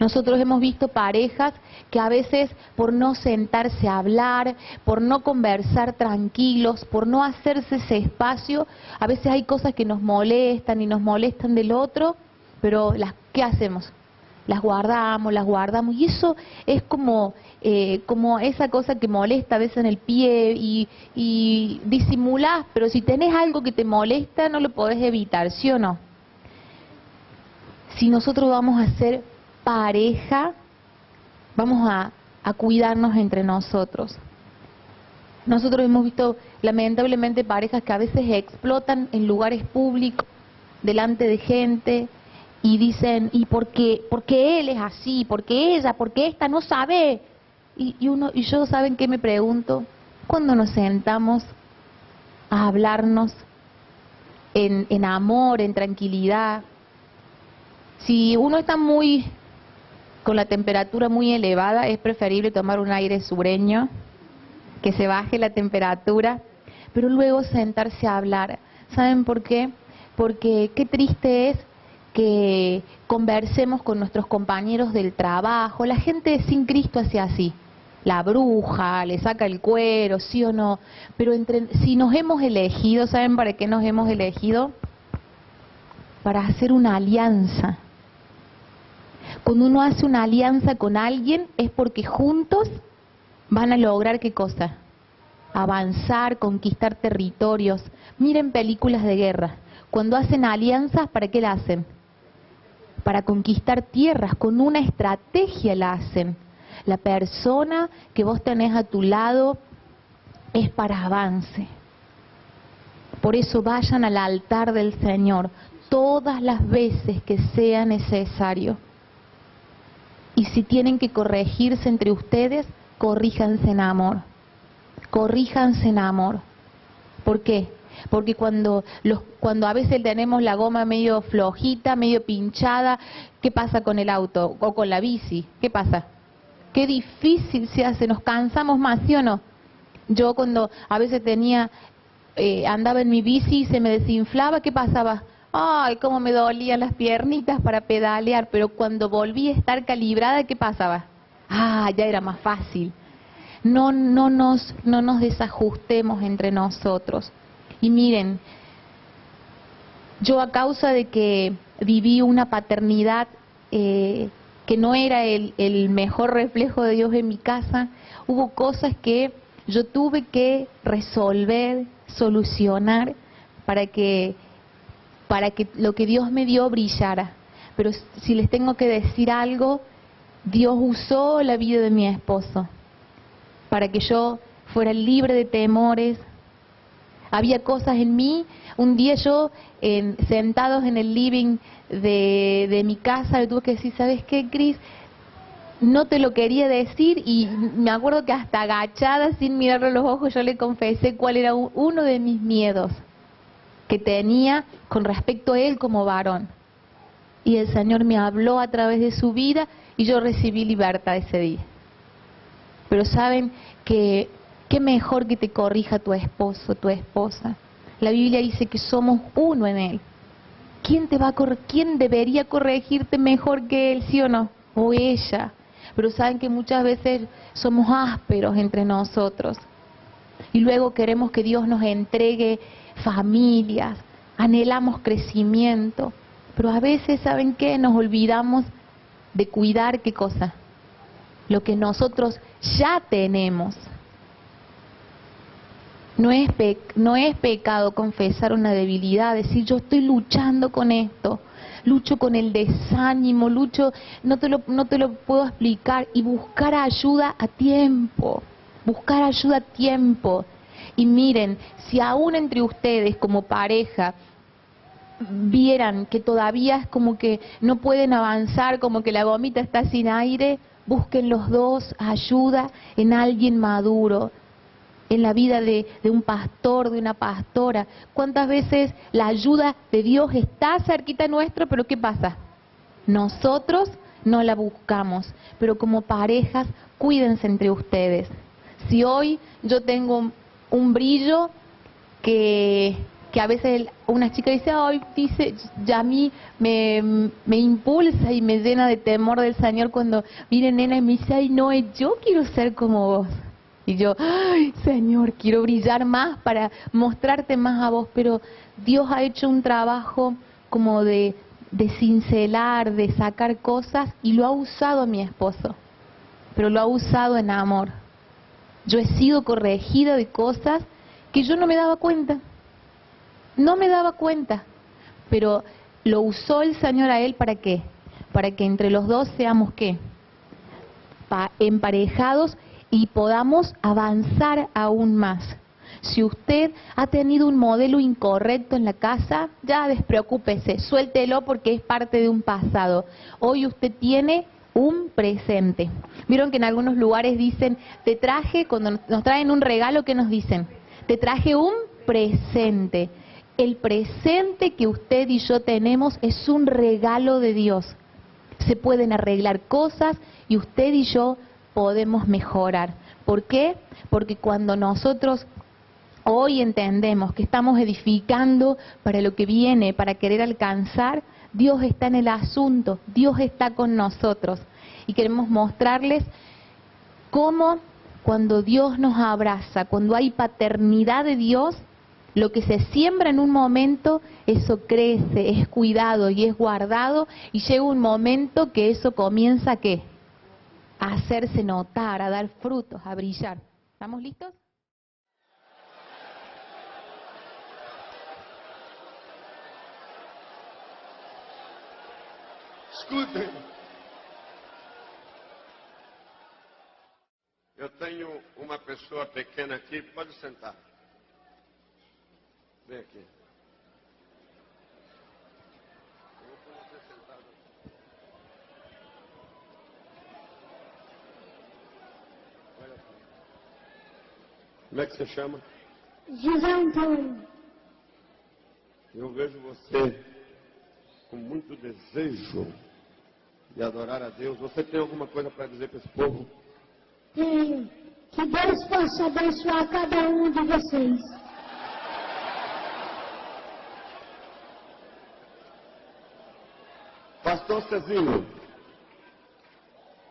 Speaker 3: Nosotros hemos visto parejas que a veces por no sentarse a hablar, por no conversar tranquilos, por no hacerse ese espacio, a veces hay cosas que nos molestan y nos molestan del otro, pero ¿qué hacemos? Las guardamos, y eso es como esa cosa que molesta a veces en el pie y disimulás, pero si tenés algo que te molesta no lo podés evitar, ¿sí o no? Si nosotros vamos a ser pareja, vamos a cuidarnos entre nosotros. Nosotros hemos visto lamentablemente parejas que a veces explotan en lugares públicos, delante de gente, y dicen, ¿y por qué él es así? ¿Por qué ella? ¿Por qué esta no sabe? Y yo, ¿saben qué me pregunto? ¿Cuándo nos sentamos a hablarnos en amor, en tranquilidad? Si uno está con la temperatura muy elevada, es preferible tomar un aire sureño, que se baje la temperatura, pero luego sentarse a hablar. ¿Saben por qué? Porque qué triste es que conversemos con nuestros compañeros del trabajo. La gente sin Cristo hace así. La bruja, le saca el cuero, sí o no. Pero si nos hemos elegido, ¿saben para qué nos hemos elegido? Para hacer una alianza. Cuando uno hace una alianza con alguien es porque juntos van a lograr ¿qué cosa? Avanzar, conquistar territorios. Miren películas de guerra. Cuando hacen alianzas, ¿para qué la hacen? Para conquistar tierras, con una estrategia la hacen. La persona que vos tenés a tu lado es para avance. Por eso vayan al altar del Señor todas las veces que sea necesario. Y si tienen que corregirse entre ustedes, corríjanse en amor. Corríjanse en amor. ¿Por qué? Porque cuando a veces tenemos la goma medio flojita, medio pinchada, ¿qué pasa con el auto? O con la bici, ¿qué pasa? Qué difícil se hace, nos cansamos más, ¿sí o no? Yo cuando a veces andaba en mi bici y se me desinflaba, ¿qué pasaba? Ay, cómo me dolían las piernitas para pedalear, pero cuando volví a estar calibrada, ¿qué pasaba? Ah, ya era más fácil. No nos desajustemos entre nosotros. Y miren, yo a causa de que viví una paternidad que no era el mejor reflejo de Dios en mi casa, hubo cosas que yo tuve que resolver, solucionar para que lo que Dios me dio brillara. Pero si les tengo que decir algo, Dios usó la vida de mi esposo para que yo fuera libre de temores. Había cosas en mí, un día yo, sentados en el living de mi casa, le tuve que decir, ¿sabes qué, Cris? No te lo quería decir, y me acuerdo que hasta agachada, sin mirarle a los ojos, yo le confesé cuál era uno de mis miedos que tenía con respecto a él como varón. Y el Señor me habló a través de su vida y yo recibí libertad ese día. Pero saben que qué mejor que te corrija tu esposo, tu esposa. La Biblia dice que somos uno en él. ¿Quién debería corregirte mejor que él, sí o no? O ella. Pero saben que muchas veces somos ásperos entre nosotros. Y luego queremos que Dios nos entregue familias, anhelamos crecimiento. Pero a veces, ¿saben qué? Nos olvidamos de cuidar, ¿qué cosa? Lo que nosotros ya tenemos. No es pecado confesar una debilidad, decir yo estoy luchando con esto, lucho con el desánimo, no te lo puedo explicar, y buscar ayuda a tiempo, buscar ayuda a tiempo. Y miren, si aún entre ustedes como pareja vieran que todavía es como que no pueden avanzar, como que la gomita está sin aire, busquen los dos ayuda en alguien maduro, en la vida de un pastor, de una pastora. ¿Cuántas veces la ayuda de Dios está cerquita nuestro, pero qué pasa? Nosotros no la buscamos. Pero como parejas, cuídense entre ustedes. Si hoy yo tengo un brillo que a veces una chica dice, ay, dice, ya a mí me impulsa y me llena de temor del Señor cuando viene nena y me dice, ay, no, yo quiero ser como vos. Y yo, ay, Señor, quiero brillar más para mostrarte más a vos. Pero Dios ha hecho un trabajo como de cincelar, de sacar cosas, y lo ha usado a mi esposo. Pero lo ha usado en amor. Yo he sido corregida de cosas que yo no me daba cuenta. No me daba cuenta, pero lo usó el Señor a él ¿para qué? Para que entre los dos seamos ¿qué? Emparejados y podamos avanzar aún más. Si usted ha tenido un modelo incorrecto en la casa, ya despreocúpese, suéltelo porque es parte de un pasado. Hoy usted tiene un presente. Vieron que en algunos lugares dicen, te traje, cuando nos traen un regalo, ¿qué nos dicen? Te traje un presente. El presente que usted y yo tenemos es un regalo de Dios. Se pueden arreglar cosas y usted y yo podemos mejorar. ¿Por qué? Porque cuando nosotros hoy entendemos que estamos edificando para lo que viene, para querer alcanzar, Dios está en el asunto, Dios está con nosotros. Y queremos mostrarles cómo cuando Dios nos abraza, cuando hay paternidad de Dios, lo que se siembra en un momento, eso crece, es cuidado y es guardado, y llega un momento que eso comienza ¿a qué? A hacerse notar, a dar frutos, a brillar. ¿Estamos listos?
Speaker 4: Escutem. Eu tenho uma pessoa pequena aqui, pode sentar. Vem aqui. Eu vou pôr você sentado. Olha só. Como é que você chama?
Speaker 5: José Antônio.
Speaker 4: Eu vejo você com muito desejo de adorar a Deus. Você tem alguma coisa para dizer para esse povo?
Speaker 5: Tenho. Que Deus possa abençoar cada um de vocês.
Speaker 4: Pastor Cezinho,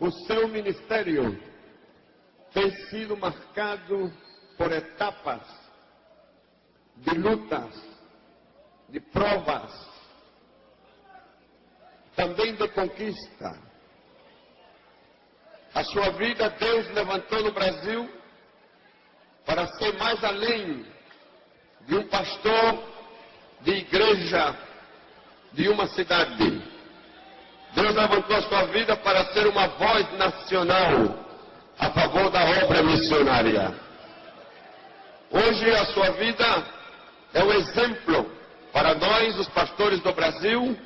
Speaker 4: o seu ministério tem sido marcado por etapas de lutas, de provas, também de conquista. A sua vida Deus levantou no Brasil para ser mais além de um pastor de igreja de uma cidade. Deus levantou a sua vida para ser uma voz nacional a favor da obra missionária. Hoje a sua vida é um exemplo para nós, os pastores do Brasil,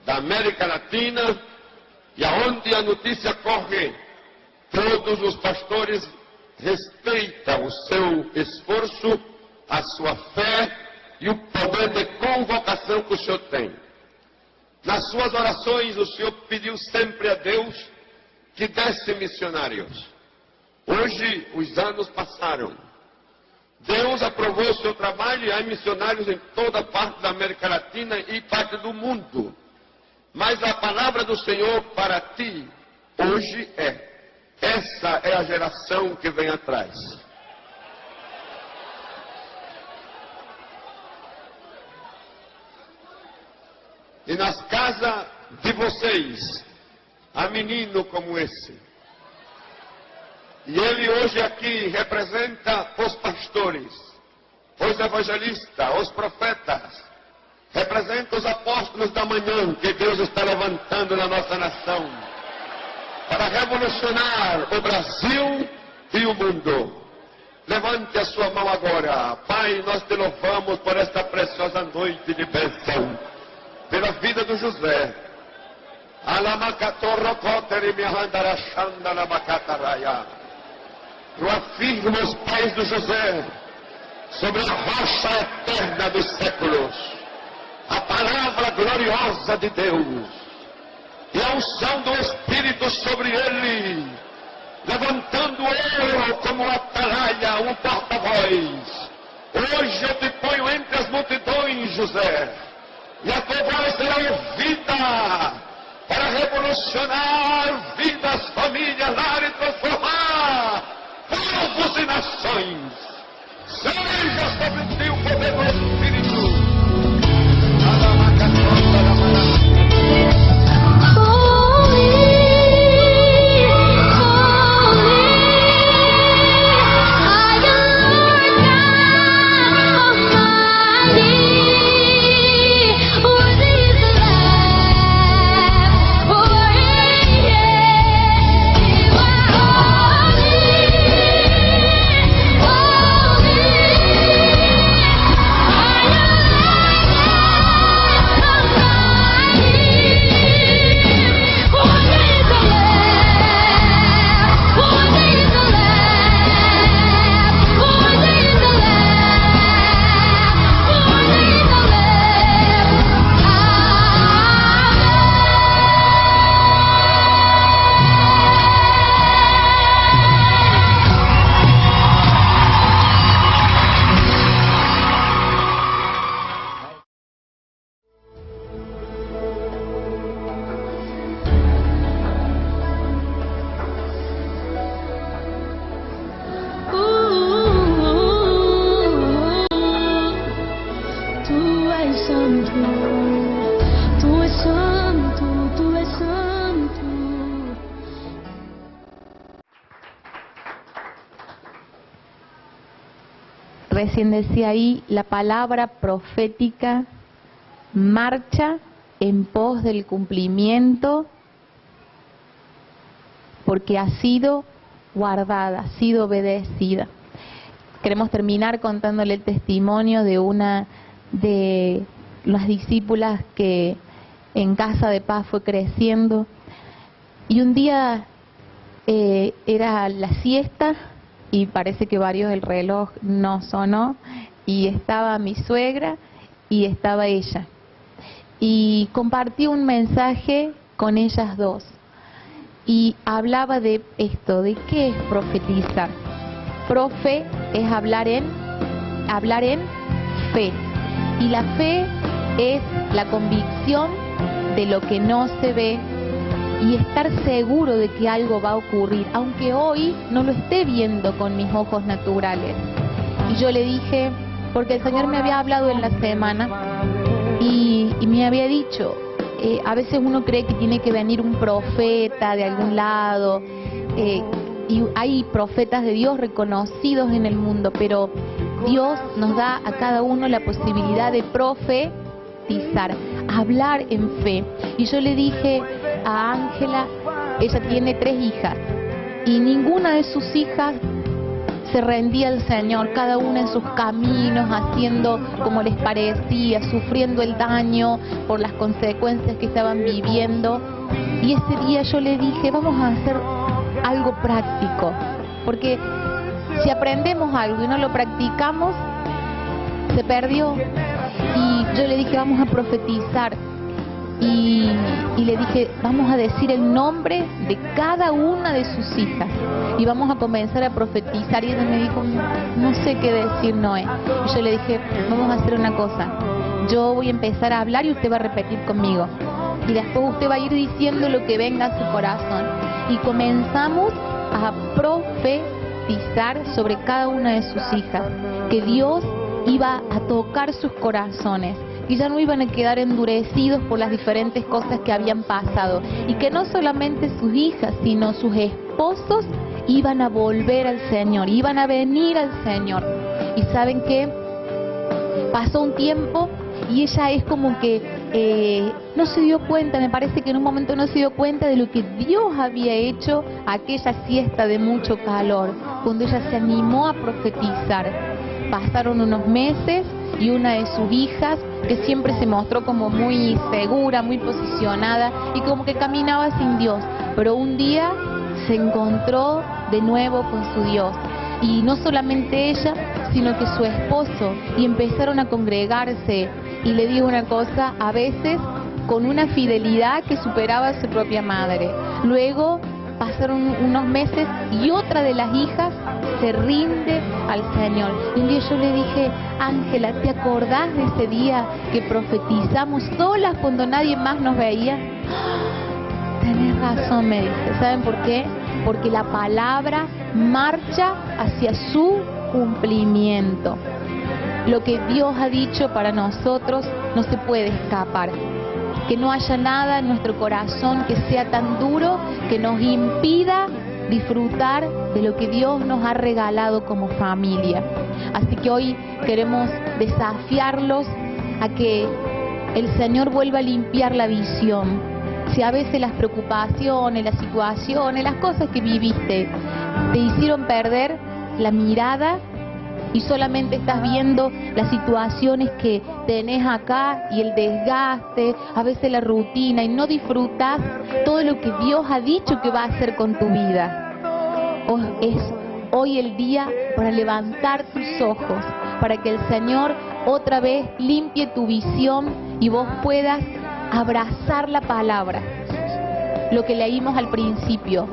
Speaker 4: da América Latina, e aonde a notícia corre, todos os pastores respeitam o seu esforço, a sua fé e o poder de convocação que o Senhor tem. Nas suas orações, o Senhor pediu sempre a Deus que desse missionários. Hoje, os anos passaram. Deus aprovou o seu trabalho e há missionários em toda parte da América Latina e parte do mundo. Mas a palavra do Senhor para ti, hoje essa é a geração que vem atrás. E nas casas de vocês, há menino como esse. E ele hoje aqui representa os pastores, os evangelistas, os profetas. Representa os apóstolos da manhã que Deus está levantando na nossa nação. Para revolucionar o Brasil e o mundo. Levante a sua mão agora. Pai, nós te louvamos por esta preciosa noite de bênção. Pela vida do José. Eu afirmo os pés do José sobre a rocha eterna dos séculos. A palavra gloriosa de Deus e a unção do Espírito Espírito sobre ele, levantando ouro como atalaia, um porta-voz. Hoje eu te ponho entre as multidões, José, e a tua voz será ouvida para revolucionar vidas, famílias, lares, transformar povos e nações. Seja sobre ti o poder do Espírito.
Speaker 3: Recién decía ahí, la palabra profética marcha en pos del cumplimiento porque ha sido guardada, ha sido obedecida. Queremos terminar contándole el testimonio de una de las discípulas que en Casa de Paz fue creciendo. Y un día era la siesta y parece que el reloj no sonó, y estaba mi suegra y estaba ella. Y compartí un mensaje con ellas dos. Y hablaba de esto, de qué es profetizar. Profe es hablar en fe. Y la fe es la convicción de lo que no se ve y estar seguro de que algo va a ocurrir, aunque hoy no lo esté viendo con mis ojos naturales. Y yo le dije, porque el Señor me había hablado en la semana y me había dicho, a veces uno cree que tiene que venir un profeta de algún lado, y hay profetas de Dios reconocidos en el mundo, pero Dios nos da a cada uno la posibilidad de profetizar, hablar en fe. Y yo le dije a Ángela, ella tiene 3 hijas, y ninguna de sus hijas se rendía al Señor, cada una en sus caminos, haciendo como les parecía, sufriendo el daño por las consecuencias que estaban viviendo. Y ese día yo le dije, vamos a hacer algo práctico, porque si aprendemos algo y no lo practicamos, se perdió. Y yo le dije, vamos a profetizar. Y le dije, vamos a decir el nombre de cada una de sus hijas y vamos a comenzar a profetizar. Y ella me dijo, no sé qué decir, Noé. Y yo le dije, vamos a hacer una cosa, yo voy a empezar a hablar y usted va a repetir conmigo, y después usted va a ir diciendo lo que venga a su corazón. Y comenzamos a profetizar sobre cada una de sus hijas, que Dios iba a tocar sus corazones, y ya no iban a quedar endurecidos por las diferentes cosas que habían pasado, y que no solamente sus hijas, sino sus esposos iban a volver al Señor, iban a venir al Señor. Y ¿saben qué? Pasó un tiempo y ella es como que no se dio cuenta, me parece que en un momento no se dio cuenta de lo que Dios había hecho aquella siesta de mucho calor, cuando ella se animó a profetizar. Pasaron unos meses y una de sus hijas, que siempre se mostró como muy segura, muy posicionada y como que caminaba sin Dios, pero un día se encontró de nuevo con su Dios. Y no solamente ella, sino que su esposo, y empezaron a congregarse. Y le digo una cosa, a veces con una fidelidad que superaba a su propia madre, Luego pasaron unos meses y otra de las hijas se rinde al Señor. Y un día yo le dije, Ángela, ¿te acordás de ese día que profetizamos solas cuando nadie más nos veía? Tenés razón, me dice. ¿Saben por qué? Porque la palabra marcha hacia su cumplimiento. Lo que Dios ha dicho para nosotros no se puede escapar. Que no haya nada en nuestro corazón que sea tan duro que nos impida disfrutar de lo que Dios nos ha regalado como familia. Así que hoy queremos desafiarlos a que el Señor vuelva a limpiar la visión. Si a veces las preocupaciones, las situaciones, las cosas que viviste te hicieron perder la mirada y solamente estás viendo las situaciones que tenés acá y el desgaste, a veces la rutina, y no disfrutas todo lo que Dios ha dicho que va a hacer con tu vida. Es hoy el día para levantar tus ojos, para que el Señor otra vez limpie tu visión y vos puedas abrazar la palabra. Lo que leímos al principio,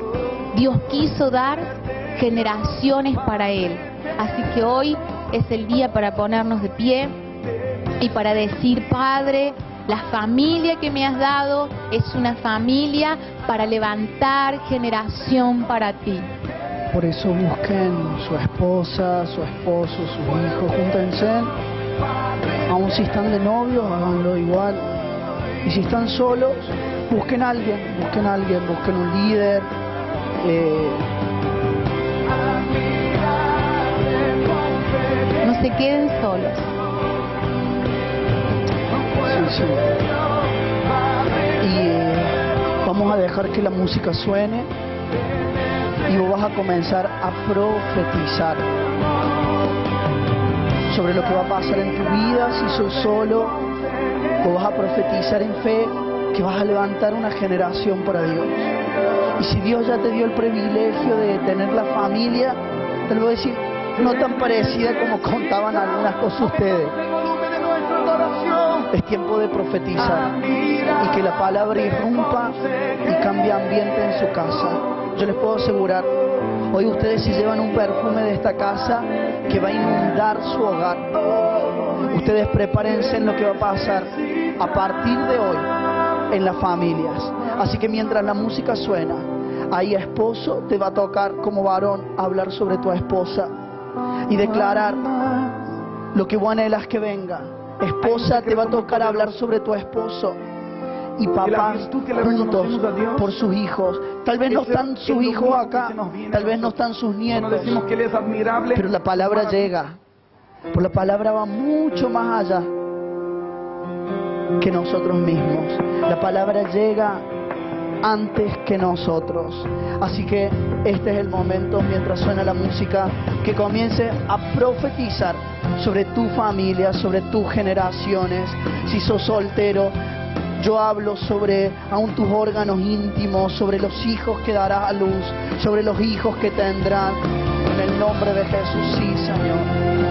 Speaker 3: Dios quiso dar generaciones para Él. Así que hoy es el día para ponernos de pie y para decir, Padre, la familia que me has dado es una familia para levantar generación para ti.
Speaker 2: Por eso busquen su esposa, su esposo, sus hijos, júntense. Aun si están de novios, háganlo igual. Y si están solos, busquen a alguien, busquen un líder.
Speaker 3: No se queden solos.
Speaker 2: Sí. Y vamos a dejar que la música suene y vos vas a comenzar a profetizar sobre lo que va a pasar en tu vida. Si sos solo, vos vas a profetizar en fe que vas a levantar una generación para Dios. Y si Dios ya te dio el privilegio de tener la familia, te lo voy a decir, no tan parecida como contaban algunas cosas ustedes. Es tiempo de profetizar y que la palabra irrumpa y cambie ambiente en su casa. Yo les puedo asegurar, hoy ustedes si llevan un perfume de esta casa que va a inundar su hogar. Ustedes prepárense en lo que va a pasar a partir de hoy en las familias. Así que mientras la música suena, ahí esposo te va a tocar como varón hablar sobre tu esposa y declarar lo que vos anhelas que venga. Esposa te va a tocar hablar sobre tu esposo. Y papás juntos por sus hijos. Tal vez no están sus hijos acá, tal vez no están sus nietos, pero la palabra llega. Por la palabra va mucho más allá que nosotros mismos. La palabra llega antes que nosotros. Así que este es el momento, mientras suena la música, que comience a profetizar sobre tu familia, sobre tus generaciones. Si sos soltero, yo hablo sobre aún tus órganos íntimos, sobre los hijos que darás a luz, sobre los hijos que tendrán. En el nombre de Jesús, sí, Señor.